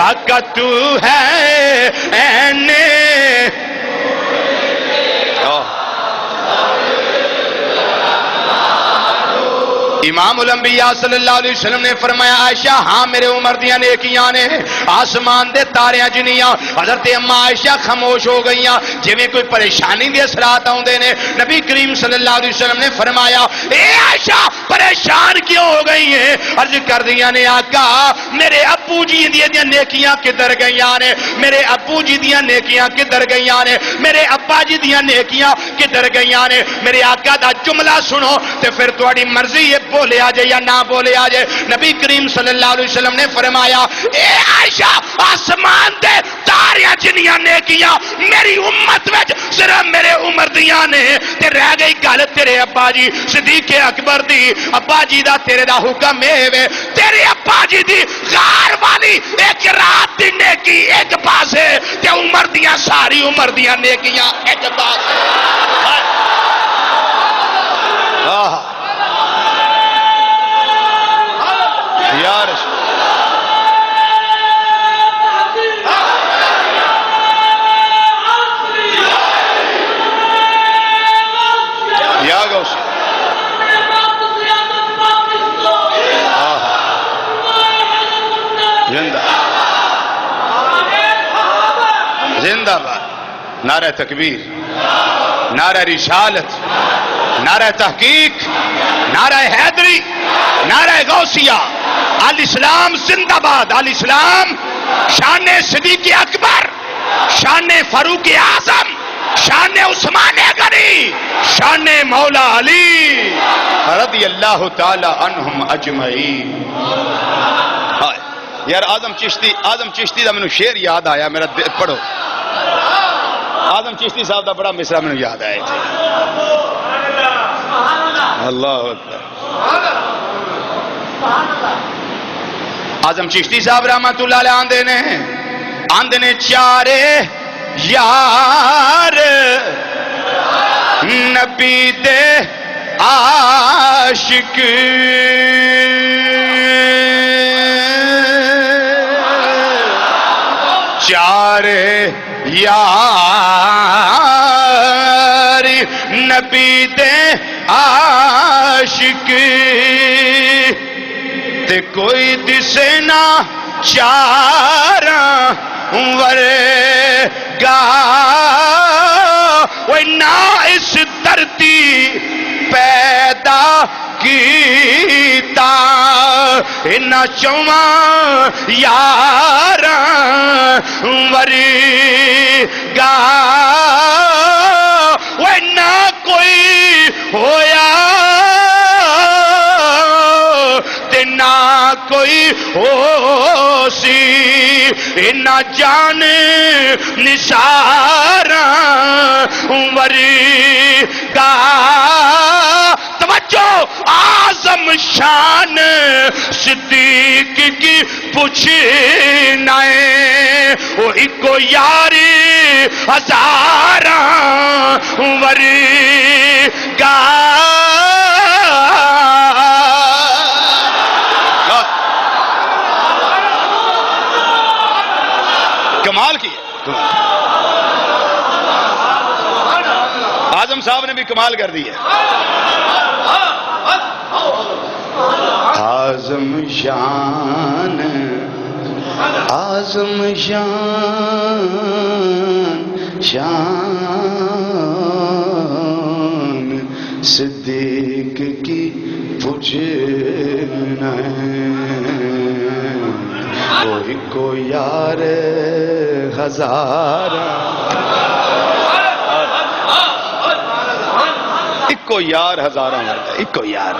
آقا تو ہے این امام الانبیاء صلی اللہ علیہ وسلم نے فرمایا عائشہ ہاں میرے عمر دیاں نیکیاں نے آسمان دے تاریاں جنیاں۔ حضرت اما عائشہ خاموش ہو گئیاں جویں کوئی پریشانی دے اثرات آوندے نے۔ نبی کریم صلی اللہ علیہ وسلم نے فرمایا اے عائشہ پریشان کیوں ہو گئی ہیں؟ عرض کر دیا نے آقا میرے ابو جی دیاں نیکیاں کدھر گئیاں نے، میرے ابو جی دیاں نیکیاں کدھر گئیاں نے، میرے ابا جی دیاں نیکیاں کدھر گئیاں نے۔ میرے آقا دا جملہ سنو تے پھر تہاڈی مرضی ہے بولے آ جائے یا نہ بولے آ جائے۔ نبی کریم صلی اللہ علیہ وسلم نے فرمایا اے عائشہ آسمان دے تاریاں جنیاں نیکیاں میری امت وچ صرف میرے عمر دیاں نے تے رہ گئی گل تیرے ابا جی صدیق اکبر دی۔ ابا جی دا تیرے دا حکم ہے وے تیرے ابا جی دی غار والی ایک رات دی نیکی ایک پاسے تے عمر دیاں ساری عمر دیاں نیکیاں ایک پاسے۔ نعرہ تکبیر، نعرہ رسالت، نعرہ تحقیق، نعرہ حیدری، نعرہ غوثیہ، الاسلام زندہ باد، الاسلام شان صدیق اکبر، شان فاروق اعظم، شان عثمان غنی، شان مولا علی رضی اللہ تعالی عنہم اجمعین۔ یار آدم چشتی دا منو شعر یاد آیا، میرا پڑھو آدم چشتی صاحب دا بڑا مصرع منو یاد آیا تھے۔ اللہ اکبر۔ آدم چشتی صاحب رحمت اللہ علیہ آندے نے چارے یار نبی دے عاشق، چارے یار نبی دے عاشق، تے کوئی دسے نہ چاراں ورگا، وہ نہ اس دھرتی پیدا کیتا، نہ چواں یاراں ورگا، وہ نہ کوئی ہویا تے نہ کوئی ہو سی، نہ جان نثاراں ورگا۔ توجہ، اعظم شان صدیق کی پوچھنا ہے، وہ ایکو یاری ہزاراں ورگا۔ کمال کی اعظم صاحب نے بھی کمال کر دی ہے۔ اعظم شان، اعظم شان، شان صدیق کی پوچھنا ہے، کوئی کو یار ہزارہ، ایکو یار ہزاراں ورگا، ایکو یار۔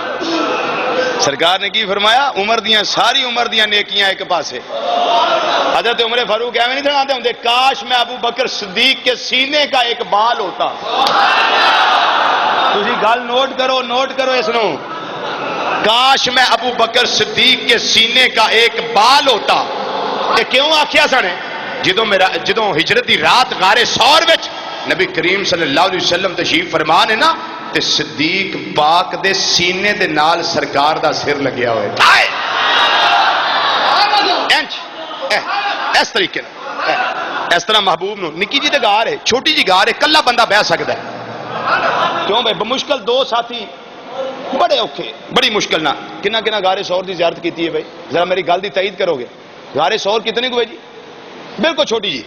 سرکار نے کی فرمایا؟ عمر دیاں ساری عمر دیاں نیکیاں ایک پاسے، حضرت عمر فاروق ایویں نہیں سناتے ہوں کاش میں ابو بکر صدیق کے سینے کا ایک بال ہوتا۔ تسی گل نوٹ کرو اس نو، کاش میں ابو بکر صدیق کے سینے کا ایک بال ہوتا۔ کہ کیوں آکھیا سنے؟ جدوں ہجرت دی رات غار ثور وچ نبی کریم صلی اللہ علیہ وسلم تشریف فرمان ہے نا، تے صدیق پاک دے سینے دے نال سرکار دا سر لگیا ہوئے اس طریقے اس طرح محبوب نو نکی جی دے گار ہے، چھوٹی جی گار ہے، کلا بندہ بہ سکتا ہے۔ کیوں بھائی؟ بمشکل دو ساتھی بڑے اوکھے، بڑی مشکل نہ کنہ غار ثور دی زیارت کیتی ہے بھائی؟ ذرا میری گل دی تائید کرو گے؟ غار ثور کتنی کو ہے جی؟ بالکل چھوٹی جی۔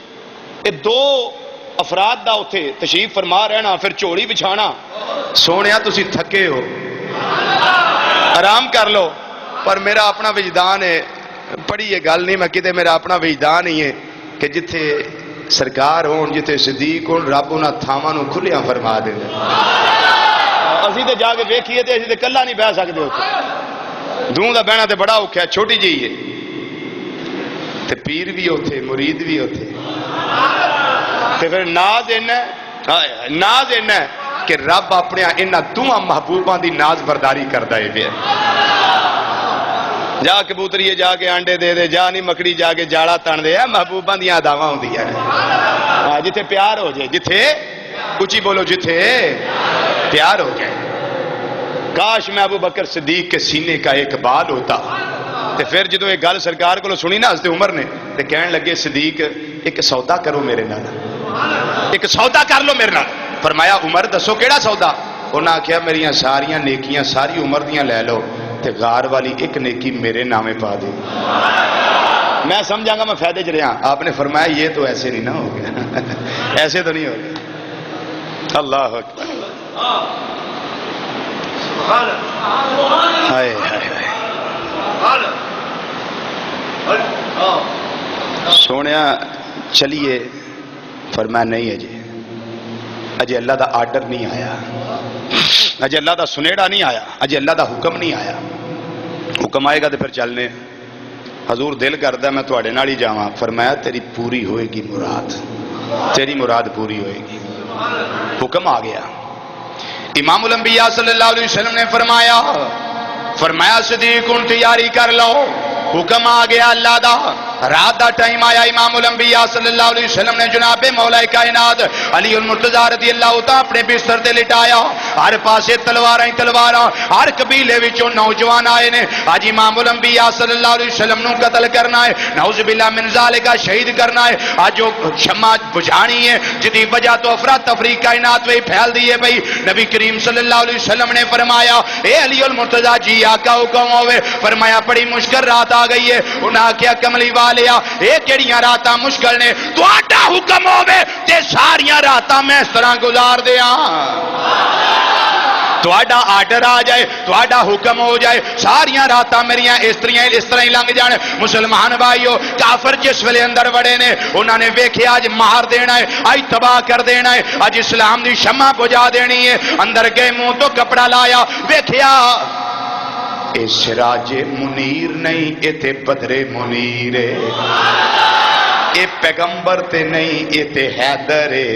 یہ دو افراد دا اتھے تشریف فرما رہنا، پھر چوڑی بچھانا۔ سونیا تسی تھکے ہو، آرام کر لو، پر میرا اپنا وجدان ہے، پڑھی یہ گل نہیں میں کتے، میرا اپنا وجدان ہی ہے کہ جتھے سرکار ہون، جتھے صدیق ہون، رب انہاں تھاواں نو کھلیاں فرما دیندا۔ اسی تے جا کے ویکھیے تے اسی تے کلا نہیں بہ سکدے اوتھے، دوں دا بہنا تے بڑا اوکھا ہے، چھوٹی جی ہے تے پیر بھی اوتھے، مرید بھی اوتھے، تے پھر ناز اینا کہ رب اپنے انہاں دوہاں محبوباں دی ناز برداری کردا ہے پیا۔ جا کبوتریے جا کے آنڈے دے دے، جا نہیں مکڑی جا کے جاڑا تن دے، محبوباں دیاں اداواں ہوندیاں نے۔ جتھے پیار ہو جائے، جتھے اچھی بولو، جتھے پیار ہو جائے۔ کاش میں ابو بکر صدیق کے سینے کا ایک بال ہوتا۔ تے پھر جدو یہ گل سرکار کو سنی نا حضرت عمر نے، تے کہن لگے صدیق ایک سودا کرو میرے نال، ایک سودا کر لو میرے نال۔ فرمایا عمر دسو کیڑا سودا؟ انہاں آکھیا میریاں ساریاں نیکیاں ساری عمر دیاں لے لو تے غار والی ایک نیکی میرے نامے پا دے۔ میں سمجھا گا میں فائدے چ رہا. آپ نے فرمایا یہ تو ایسے نہیں نہ ہو گیا. ایسے تو نہیں ہو گیا. اللہ اکبر. ہائے ہائے ہائے. سونے چلیے. فرمایا نہیں اجے اللہ دا آرڈر نہیں آیا, اجے اللہ دا سنیڑا نہیں آیا, اجے اللہ دا حکم نہیں آیا. حکم آئے گا تو پھر چلنے. حضور دل کردا میں تواڈے نال ہی جاواں. فرمایا تیری پوری ہوئے گی مراد, تیری مراد پوری ہوئے گی. حکم آ گیا. امام الانبیاء صلی اللہ علیہ وسلم نے فرمایا صدیق ان تیاری کر لو. حکم آ گیا اللہ دا. رات دا ٹائم آیا. امام الانبیاء صلی اللہ علیہ وسلم نے جناب مولا کائنات علی المرتضی رضی اللہ تعالی اپنے بستر تے لٹایا. ہر پاسے تلواراں ہی تلواراں. ہر قبیلے وچوں نوجوان آئے نے. اج امام الانبیاء صلی اللہ علیہ وسلم نو قتل کرنا ہے, نعوذ باللہ من ذالک, شہید کرنا ہے. اج جو شمع بجھانی ہے جدی وجہ تو افراتفری کائنات وچ پھیل دی ہے بھئی. نبی کریم صلی اللہ علیہ وسلم نے فرمایا اے علی المرتضی جی آقا حکم ہوے. فرمایا بڑی مشکل رات آ گئی ہے. انہاں کیا کملی والیا اے کیڑیاں راتاں مشکل نے, تہاڈا حکم ہوے تے ساریاں راتاں میں اس طرح گزار دیاں. تہاڈا آرڈر آ جائے, تہاڈا حکم ہو جائے, ساریاں راتاں میریاں اس طرح ہی لنگ جان. مسلمان بھائیو کافر جس ویلے اندر وڑے نے انہاں نے ویکھیا اج مار دینا ہے, اج تباہ کر دینا ہے, اج اسلام دی شمع بجھا دینی ہے. اندر گئے منہ تو کپڑا لایا, ویکھیا اے سراج منیر نہیں اے تے بدر منیر ہے. اے پیغمبر تے نہیں اے تے حیدر ہے.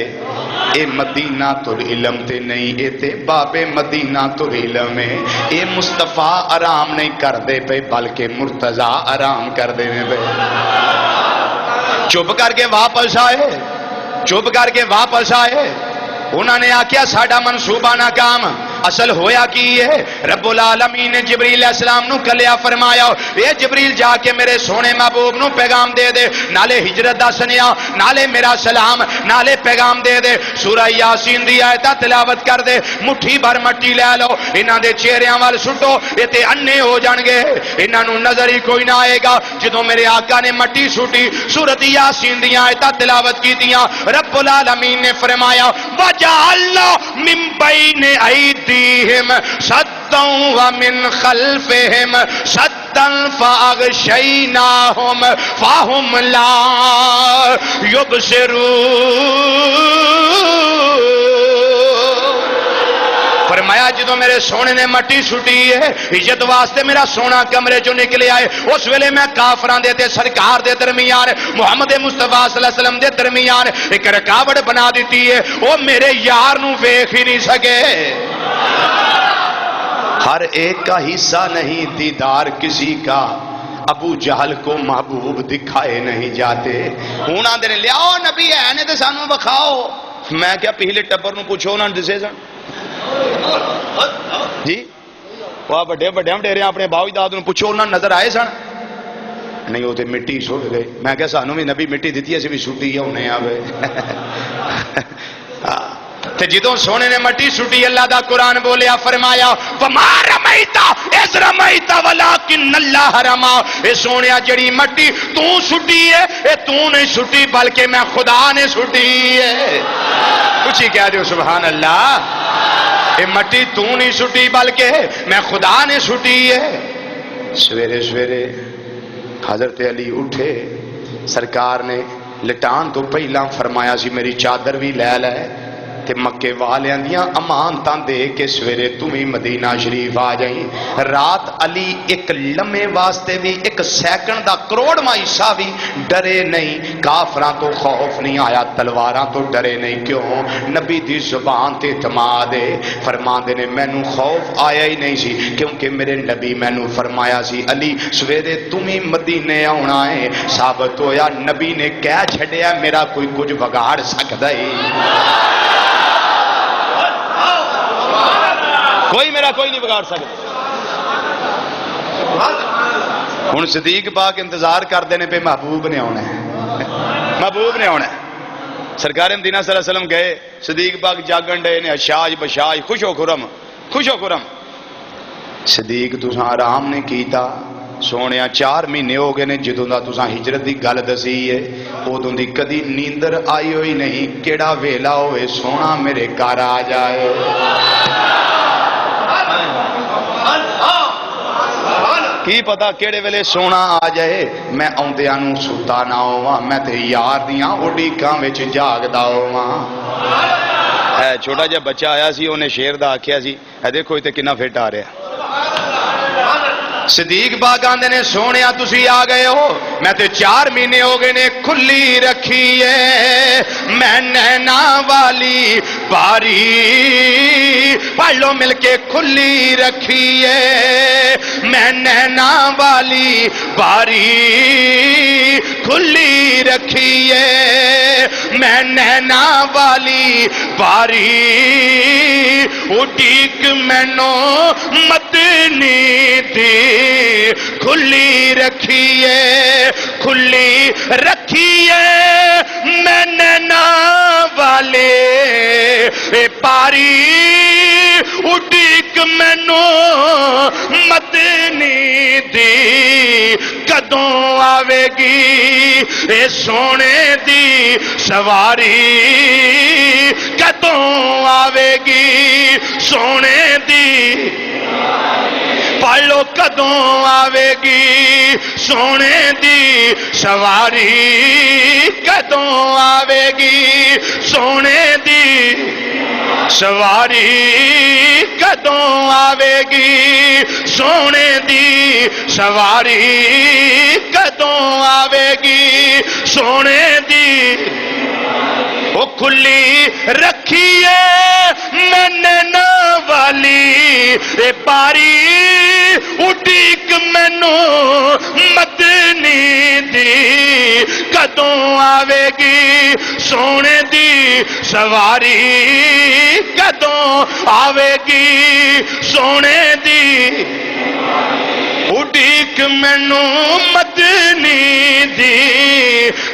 اے مدینہ تو علم تے نہیں اے تے باب مدینہ تو علم ہے. اے مصطفیٰ آرام نہیں کر دے پے بلکہ مرتضی آرام کر دے پے. چپ کر کے واپس آئے, چپ کر کے واپس آئے. انہوں نے آکھیا ساڈا منصوبہ ناکام. اصل ہویا کی ہے, رب العالمین نے جبریل علیہ السلام نو کلیا. فرمایا اے جبریل جا کے میرے سونے محبوب نو پیغام دے دے, نالے ہجرت دا سنیا, نالے میرا سلام, نالے پیغام دے دے. سورہ یاسین دی آیت تلاوت کر دے. مٹھی بھر مٹی لے لو, انہاں دے چہریاں وال سٹو, اے تے انے ہو جان گے, انہاں نو نظر ہی کوئی نہ آئے گا. جدوں میرے آقا نے مٹی سٹی, سورۃ یاسین دی آیت تلاوت کیتیاں, رب العالمین نے فرمایا وجعلنا من بین ایدیہم صدا ومن خلفہم صدا فاغشیناہم فہم لا یبصرون. فرمایا جدو میرے سونے نے مٹی سٹی ہے, عزت واسطے میرا سونا کمرے چوں نکلے آئے, اس ویلے میں کافران دے تے سرکار دے درمیان محمد مصطفیٰ صلی اللہ علیہ وسلم دے درمیان ایک رکاوٹ بنا دیتی ہے. وہ میرے یار نو ویکھ ہی نہیں سکے. ہر ایک کا حصہ نہیں دیدار کسی کا, ابو جہل کو محبوب دکھائے نہیں جاتے. ہوں آدھے نے لیاؤ نبی ہے نے تو سانو بکھاؤ. میں کیا پہلے ٹبر نو پوچھو انہوں نے دسے سن جی, وہ بڑے بڑے ڈیرے اپنے باؤ داد نو پوچھو انہوں نے نظر آئے سن نہیں, وہ تو مٹی سٹ گئے. میں کیا سانو بھی نبی مٹی دیتی اسی بھی سٹی ہونے آوے. تے جدوں سونے نے مٹی سٹی اللہ دا قرآن بولیا, فرمایا وما رمیتا اذ رمیتا ولکن اللہ رما. اے سونیا جڑی مٹی تو سٹی ہے اے تو نہیں سٹی بلکہ میں خدا نے سٹی ہے. کچھ ہی کہہ دیو سبحان اللہ. اے مٹی تو نہیں سٹی بلکہ میں خدا نے سٹی ہے. سویرے سویرے حضرت علی اٹھے, سرکار نے لٹان تو پہلا فرمایا سی میری چادر بھی لے لے تے مکے والیاں دیاں امانتاں دے کے سویرے تمہیں مدینہ شریف آ جائیں. رات علی ایک لمحے واسطے بھی, ایک سیکنڈ دا کروڑواں حصہ بھی ڈرے نہیں. کافراں تو خوف نہیں آیا, تلواراں تو ڈرے نہیں. کیوں؟ نبی دی زبان تے اعتماد ہے. فرماندے نے مینوں خوف آیا ہی نہیں سی کیونکہ میرے نبی مینوں فرمایا سی علی سویرے تمہیں مدینے آنا ہے. ثابت ہویا نبی نے کہہ چھڈیا میرا کوئی کچھ بگاڑ سکدا ہے, کوئی میرا کوئی نہیں بگاڑ سکتا. ہن صدیق پاک انتظار کرتے ہیں پہ محبوب نے آنا ہے, محبوب نے آنا ہے. سرکار مدینہ صلی اللہ علیہ وسلم گئے, صدیق پاک جاگن ڈے نے اشاج بشاج خوش و خرم, خوش و خرم. صدیق تساں آرام نے کیتا, سونے 4 مہینے ہو گئے نے جدوں دا تساں ہجرت دی گل دسی ہے ادوں دی کدی نیندر آئی ہوئی نہیں کیڑا ویلا ہوئے سونا میرے گھر آ جائے کی پتا کیڑے ویلے سونا آ جائے میں آندیاں نوں ستا نہ ہواں میں تے یار دیاں اڈیکاں وچ جاگدا ہواں چھوٹا جہا بچہ آیا سی انہیں شیر دا آکھیا سی اے دیکھو تے کنا فٹ آ رہا صدیق باغ آندے نے سونیا تسی آ گئے ہو میں تے 4 مہینے ہو گئے نے کھلی رکھی ہے میں نینا والی باری پڑھ لو مل کے کھلی رکھی ہے میں نینا والی باری کھلی رکھی ہے میں نینا والی باری اڈیک مینو مدنی دی کھلی رکھیے کھلی رکھیے میں نینا والے پاری اڈیک مینو مدنی دی کدوں آوے گی اے سونے دی سواری کدوں آوے گی سونے دی پالو کدوں آوے گی سونے دی سواری کدوں آوے گی سونے دی سواری کدوں آوے گی سونے دی سواری کدوں آوے گی سونے دی وہ کھلی رکھیے میں نینا والی پاری اڈیک مینو مدنی دی کدوں آوے گی سونے دی سواری کدوں آوے گی سونے دی اڈیک مینو مدنی دی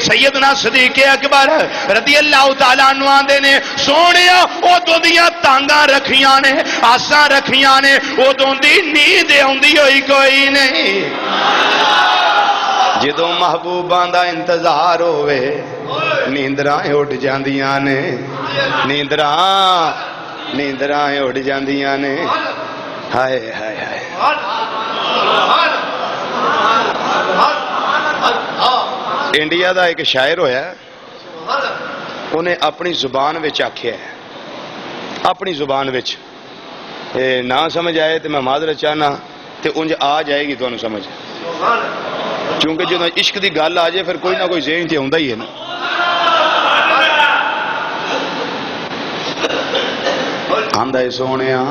سیدنا صدیق اکبر رضی اللہ تعالیٰ عنہ آندے نے سونیا ادوں دیاں تانگاں رکھیاں نے آساں رکھیاں نے ادوں دی نیند آندی ہوئی کوئی نہیں جدوں محبوباں دا انتظار ہوئے نیندراں اٹھ جاندیاں نے نیندراں اٹھ جاندیاں نے ہائے ہائے ہائے انڈیا دا ایک شاعر ہویا انہیں اپنی زبان وچ آکھیا ہے اپنی زبان وچ نہ سمجھ آئے تو میں معذرت چاہنا تے انج آ جائے گی تو انہوں سمجھ چونکہ جو عشق دی گل آ جائے پھر کوئی نہ کوئی ذہن تے ہوندا ہی ہے نا آندا ہے سونیا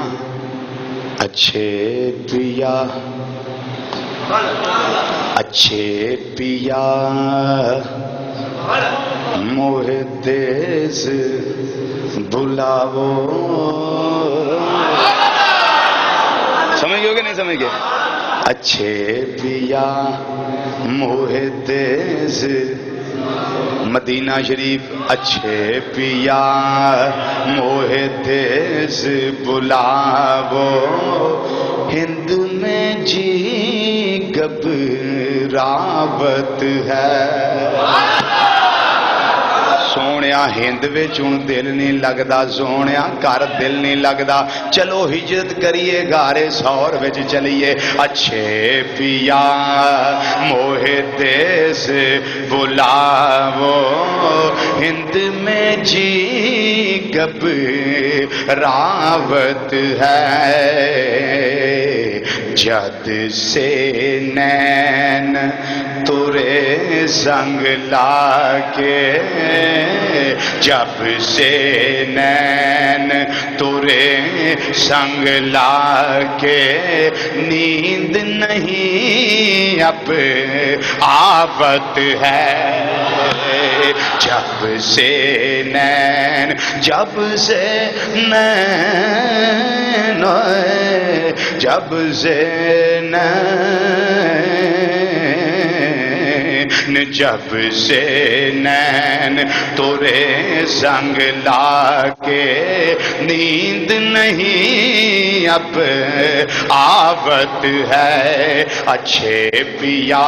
اچھے پیا موہ دیس بلاو سمجھ گئے کہ نہیں سمجھ گئے اچھے پیا موہ دیس مدینہ شریف اچھے پیا موہ دیس بلاو ہند میں جی گھبراہٹ ہے سونیا ہند وچ ہن دل نہیں لگدا سونیا گھر دل نہیں لگدا چلو ہجرت کریے گارے سور وچ چلیے اچھے پیا موہ دیس بلاو ہند میں جی گھبراہٹ ہے جد سے نین ترے سنگ لا کے جب سے نین ترے سنگ لا کے نیند نہیں اب آفت ہے جب سے نین جب سے نین جب سے نین جب سے نین تورے سنگ لا کے نیند نہیں اب آوت ہے اچھے پیا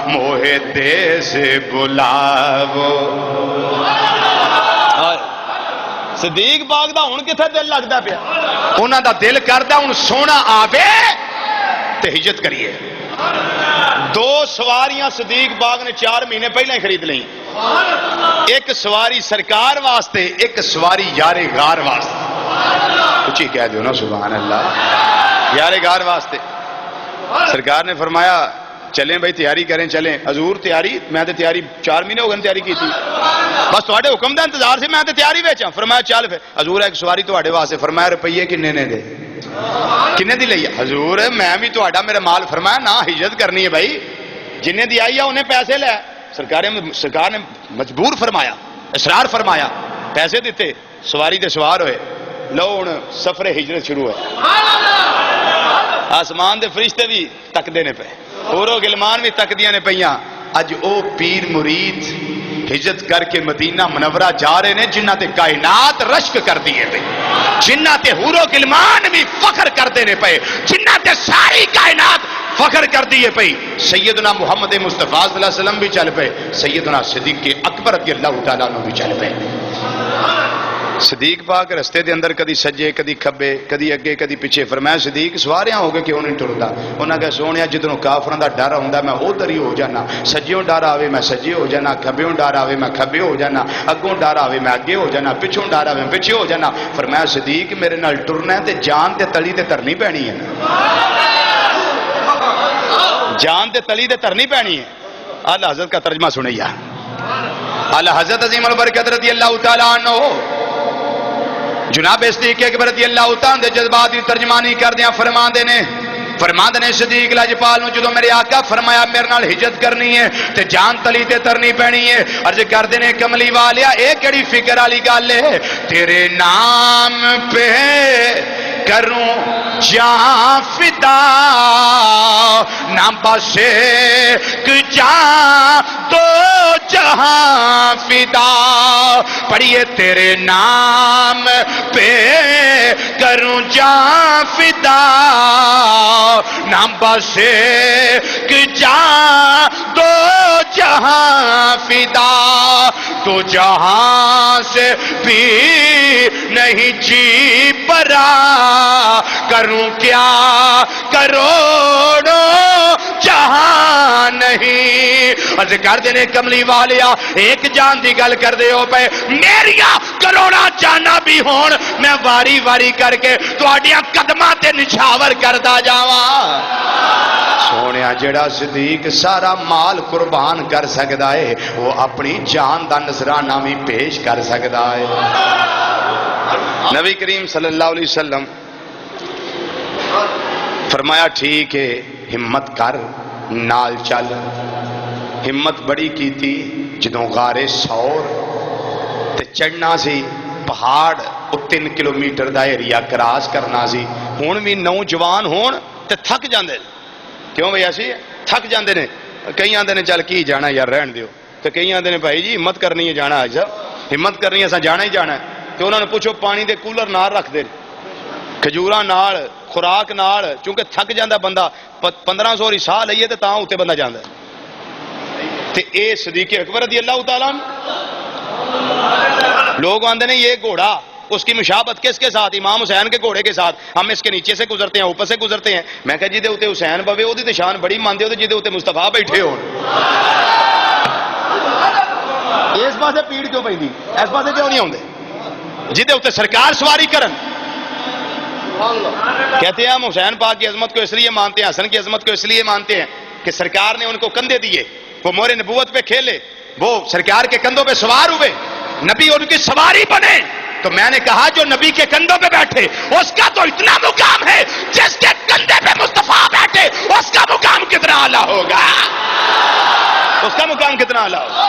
موہے دیس بلاو صدیق باغ دا ہن کتھے دل لگدا پیا انہاں دا دل کردا ہن سونا آوے تے ہجرت کریے دو سواریاں صدیق باغ نے 4 مہینے پہلے ہی خرید لیں ایک سواری سرکار واسطے ایک سواری یار غار واسطے اچھی کہہ دیو نا سبحان اللہ یار غار واسطے سرکار نے فرمایا چلیں بھائی تیاری کریں چلیں حضور تیاری میں تے تیاری 4 مہینے ہو گئے تیاری کی تھی بس تواڈے حکم دا انتظار سے میں تے تیاری وچ ہاں فرمایا چل پھر حضور ایک سواری تواڈے واسطے فرمایا روپیے کنے نے دے کنے دی لئی حضور میں بھی تواڈا میرا مال فرمایا نا ہجرت کرنی ہے بھائی جنہیں دی آئی ہے انہیں پیسے لے سرکار نے مجبور فرمایا اصرار فرمایا پیسے دیتے سواری دے سوار ہوئے لو ہن سفر ہجرت شروع ہے آسمان دے فرشتے بھی تک دینے پہ اور غلمان بھی تک دیاں نے پئیاں اج او پیر مرید ہجرت کر کے مدینہ منورہ جا رہے نے جنہ تے کائنات رشک کر دیے پہ جنہ تے حور و غلمان بھی فخر کر دینے پہ جنہ تے ساری کائنات فخر کر دیے پہ سیدنا محمد مصطفیٰ صلی اللہ علیہ وسلم بھی چل پہ سیدنا صدیق اکبر رضی اللہ تعالیٰ عنہ بھی چل پہ صدیق پاک رستے دے اندر کدی سجے کدی کھبے کدی اگے کدی پیچھے فرمایا صدیق سواریاں ہو گئے کیوں نہیں ٹردا انہاں کہا سونیا جدوں کافراں دا ڈر ہوندا میں ادھر ہی ہو جانا سجیوں ڈر آوے میں سجے ہو جانا کھبیوں ڈر آوے میں کھبے ہو جانا اگوں ڈر آوے میں اگے ہو جانا پچھوں ڈر آوے میں پیچھے ہو جانا فرمایا صدیق میرے نال ٹرنا ہے تے جان تے تلی تے ترنی پینی ہے جان تے تلی تے ترنی پینی ہے اعلی حضرت کا ترجمہ سنیا اعلی حضرت عظیم البرکت رضی اللہ تعالیٰ عنہ جناب صدیق اکبر رضی اللہ تعالیٰ دے جذبات کی ترجمانی کر دیا فرماندے نے صدیق لاجپال نو جدوں میرے آقا فرمایا میرے نال ہجرت کرنی ہے تے جان تلی تے ترنی پینی ہے عرض کردے نے کملی والیا اے کیڑی فکر والی گل ہے تیرے نام پہ کروں جہاں فدا نہ بسے جہاں تو جہاں فدا پڑھیے تیرے نام پہ کروں جہاں فدا نہ بسے جہاں تو جہاں فدا تو جہاں سے بھی نہیں جی پرا کروں کیا کروڑوں جہاں نہیں عرض کر دینے کملی والیا ایک جان دی گل کر دے ہو پہ میریا کروڑا جانا بھی ہون میں واری واری کر کے تو آڈیاں قدمہ تے نچھاور کردہ جاواں سونیا جڑا صدیق سارا مال قربان کر سکتا ہے وہ اپنی جان دا نذرانہ بھی پیش کر سکتا ہے نبی کریم صلی اللہ علیہ وسلم فرمایا ٹھیک ہے ہمت کر نال چل ہمت بڑی کی تھی جدوں غارے سور تے چڑھنا سی پہاڑ 3 کلومیٹر دا ایریا کراس کرنا سی ہون بھی نوجوان ہون تے تھک جاندے کیوں بھئی ایسی تھک جاندے نے کئی آندے نے چل کی جانا یار رہن دیو تے کئی آندے نے بھائی جی ہمت کرنی ہے جانا آج ہمت کرنی ہے اساں جانا ہی جانا ہے تو انہوں نے پوچھو پانی دے کولر نال رکھ دے کھجوراں نال خوراک نال چونکہ تھک جاندہ بندہ 1500 ری سال لئیے تے تاں ہوتے بندہ جاندہ تے اے صدیق اکبر رضی اللہ تعالیٰ لوگ آندے نے یہ گھوڑا اس کی مشابہت کس کے ساتھ امام حسین کے گھوڑے کے ساتھ ہم اس کے نیچے سے گزرتے ہیں اوپر سے گزرتے ہیں میں کہا جی دے ہوتے حسین بوے وہ دی شان بڑی ماندے ہوتے جی دے ہوتے مصطفیٰ بیٹھے ہو اس پاسے پیڑ کیوں پہنی اس پاسے کیوں نہیں ہوندے جی دے ہوتے سرکار سواری کرن کہتے ہیں ہم حسین پاک کی عظمت کو اس لیے مانتے ہیں حسن کی عظمت کو اس لیے مانتے ہیں کہ سرکار نے ان کو کندھے دیے وہ مور نبوت پہ کھیلے وہ سرکار کے کندھوں پہ سوار ہوئے نبی ان کی سواری بنے تو میں نے کہا جو نبی کے کندھوں پہ بیٹھے اس کا تو اتنا مقام ہے جس کے کندھے پہ مصطفیٰ بیٹھے اس کا مقام کتنا اعلیٰ ہوگا اس کا مقام کتنا اعلیٰ ہوگا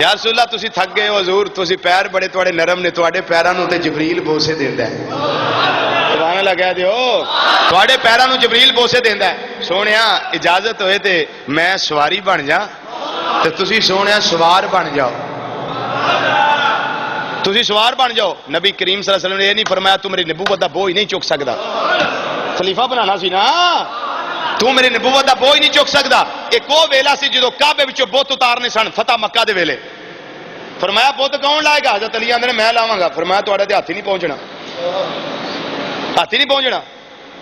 یا رسول اللہ تسی تھک گئے حضور تسی پیر بڑے تواڈے نرم نے تواڈے پیراں نوں تے جبریل بوسے دیندا ہے سبحان اللہ والا کہہ دیو تھوڑے پیروں نو جبریل بوسے دیندا ہے سونیا اجازت ہوئے تے میں سواری بن جا تے تسی سونیا سوار بن جاؤ تسی سوار بن جاؤ نبی کریم صلی اللہ علیہ وسلم نے یہ نہیں فرمایا تو میری نبوت دا بوجھ نہیں چک سکدا خلیفہ بنانا سی نا تو میری نبوت دا بوجھ نہیں چک سکدا ایک وہ ویلا سی جدو کعبے وچوں بت اتارنے سن فتح مکہ دے ویلے فرمایا بت کون لائے گا حضرت علی آندے میں لاواں گا فرمایا تواڈے تے ہاتھ ہی نہیں پہنچنا ہاتھ ہی نہیں پہنچنا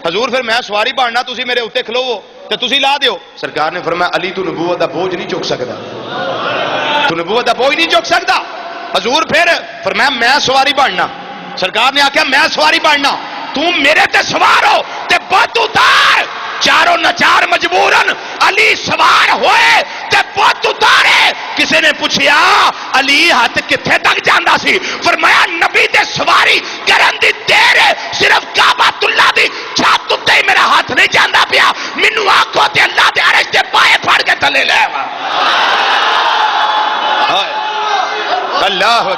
حضور پھر میں سواری بننا تسی میرے اوتے کھلوو تے تسی لا دیو سرکار نے فرمایا علی تو نبوت دا بوجھ نہیں چک سکدا تو نبوت دا بوجھ نہیں چک سکدا حضور پھر فرمایا میں سواری بننا سرکار نے آکھیا میں سواری بننا تو میرے تے سوار ہو تے بت اتار چاروں نچار مجبورن علی سوار ہوئے تے بت اتارے کسی نے پوچھیا علی ہاتھ کتھے تک جاندا سی فرمایا نبی تے سواری کرن دی دیر صرف کعبۃ اللہ دی چھت تے ہی میرا ہاتھ نہیں جاندا پیا مینوں آکھو تے اللہ دے عرش تے پائے پھڑ کے تھلے لے اللہ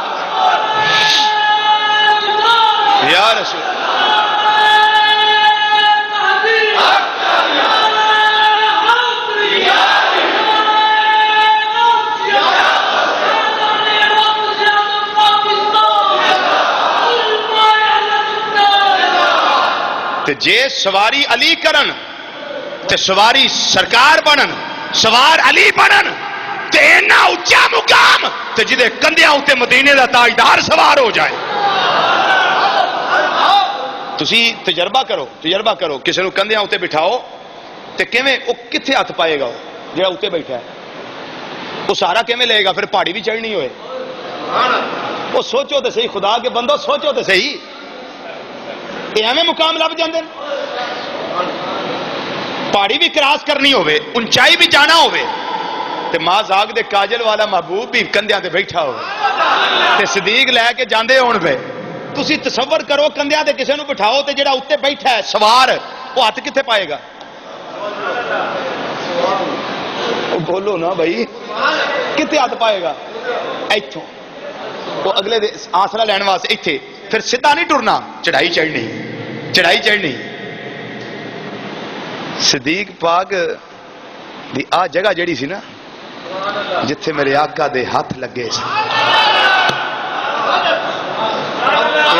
یا رسول جے سواری علی کرن تے سواری سرکار بنن سوار علی بنن تے اینا اچا مقام تے جدے کندیاں اتے مدینے دا تاجدار سوار ہو جائے تسی تجربہ کرو کسی نو کندیاں اتے بٹھاؤ تے کیویں او کتھے ہاتھ پائے گا جڑا اتے بیٹھا ہے وہ سارا کیویں لے گا پھر پہاڑی بھی چڑھنی ہوئے وہ سوچو تے صحیح خدا کے بندو سوچو تے صحیح ایویں مقام لب جاندے پہاڑی بھی کراس کرنی ہوئے اونچائی بھی جانا ہوئے تے ماں زاگ دے کاجل والا محبوب بھی کندیاں تے بیٹھا ہوئے تے صدیق لے کے جاندے ہون پہ تسی تصور کرو کندیاں تے کسے نو بٹھاؤ تے جڑا اوتے بیٹھا ہے سوار وہ ہاتھ کتھے پائے گا بولو نا بھائی کتھے ہاتھ پائے گا ایتھوں وہ اگلے دے آسرا لین واسطے ایتھے پھر سیدھا نہیں ٹرنا چڑھائی چڑھنی صدیق پاک دی آ جگہ جڑی سی نا جتھے میرے آقا دے ہاتھ لگے سی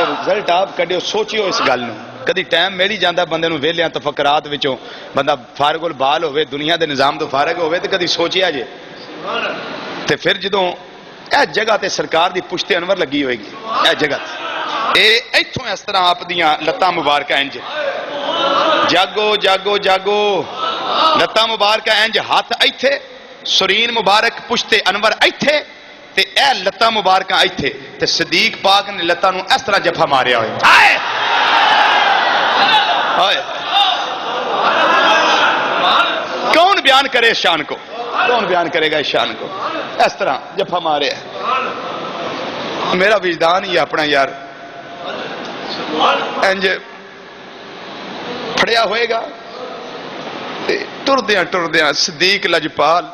رزلٹ آپ کڈیو سوچیو اس گل نو کدی ٹائم میری جاندہ بندے نو ویلیاں تفکرات وچوں بندہ فارغ البال ہوئے دنیا دے نظام تو فارغ ہوئے تے کدی سوچیا جے تے پھر جدوں اے جگہ تے سرکار دی پشت انور لگی ہوئے گی اے جگہ اے ایتھوں اس طرح آپ دیاں لتاں مبارکہ انج جاگو جاگو جاگو لتاں مبارکہ انج ہاتھ ایتھے سرین مبارک پشت انور ایتھے تے اے لتاں مبارکہ ایتھے تے صدیق پاک نے لتاں نو اس طرح جفا ماریا ہوئے ہائے ہائے کون بیان کرے اس شان کو کون بیان کرے گا اس شان کو اس طرح جفا مارے میرا وجدان ہی اپنا یار انج پھڑیا ہوئے گا ٹردیاں صدیق لجپال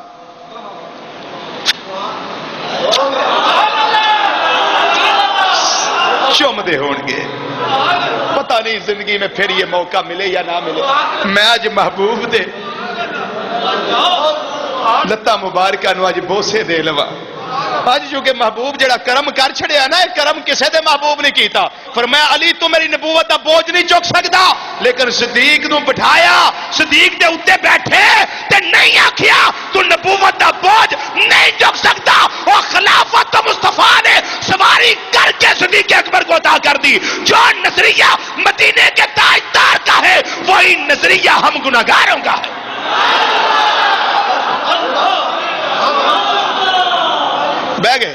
چوم دے ہون گے پتہ نہیں زندگی میں پھر یہ موقع ملے یا نہ ملے میں آج محبوب دے لتا مبارکہ نو آج بوسے دے لوا آج جو کہ محبوب جڑا کرم کر چھڑیا نا کرم کسے دے محبوب نہیں کیتا فرمایا علی تو میری نبوت دا بوجھ نہیں چک سکتا لیکن صدیق نو بٹھایا صدیق دے اتے بیٹھے تے نہیں آکھیا تو نبوت دا بوجھ نہیں چک سکتا وہ خلافت تو مصطفیٰ نے سواری کر کے صدیق اکبر کو عطا کر دی جو نظریہ مدینے کے تاجدار کا ہے وہی نظریہ ہم گناہگاروں کا ہے بہ گئے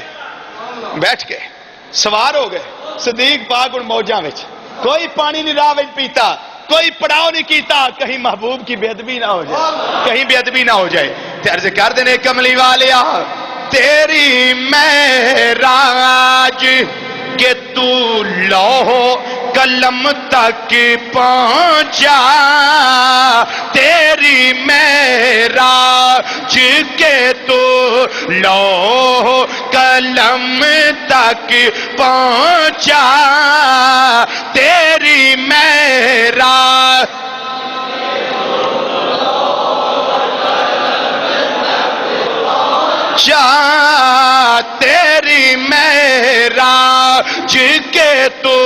بیٹھ کے سوار ہو گئے صدیق پاک ان موجاں وچ کوئی پانی نہیں راہ وچ پیتا کوئی پڑاؤ نہیں کیتا کہیں محبوب کی بے ادبی نہ ہو جائے کہیں بے ادبی نہ ہو جائے تے عرض کر دینے کملی والیا تیری معراج کہ تو لوح قلم تک پہنچا تیری معراج کہ تو لوح قلم تک پہنچا تیری معراج میرا چاہ تیری معراج کے تو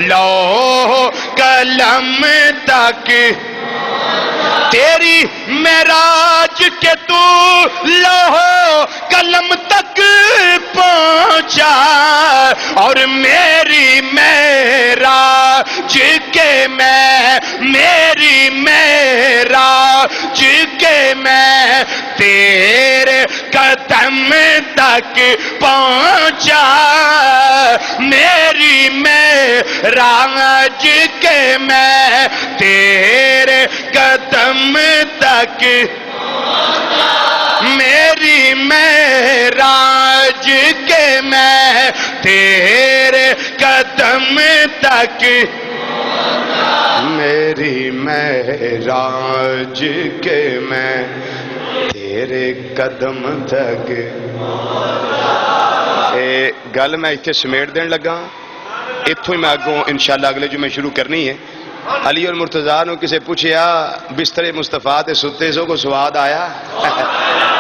لوح قلم تک تیری معراج کے تو لوح قلم تک پہنچا اور میری معراج کے میں میری معراج کے میں تیرے قدم تک پہنچا میری معراج کے میں تیرے قدم تک میری معراج کے میں تیرے قدم تک میری معراج کے میں تیرے قدم تک گل میں اتنے سمیٹ دین لگا اتوں ہی میں اگوں انشاءاللہ اگلے جو میں شروع کرنی ہے علی اور مرتضیٰ نے کسے پوچھیا بستر مصطفیٰ تے ستے سو کو سواد آیا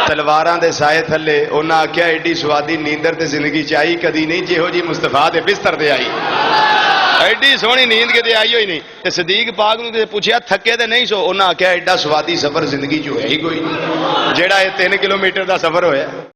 تلواراں دے سائے تھلے انہاں آکھیا ایڈی سوادی نیندر تے زندگی چاہی کدی نہیں جہو جی مصطفیٰ دے بستر دے آئی ایڈی سونی نیند کے دے آئی ہوئی نہیں تے صدیق پاک نے کسے پوچھیا تھکے تے نہیں سو انہاں آکھیا ایڈا سوادی سفر زندگی جو ہے ہی کوئی نہیں جیڑا یہ 3 کلومیٹر دا سفر ہویا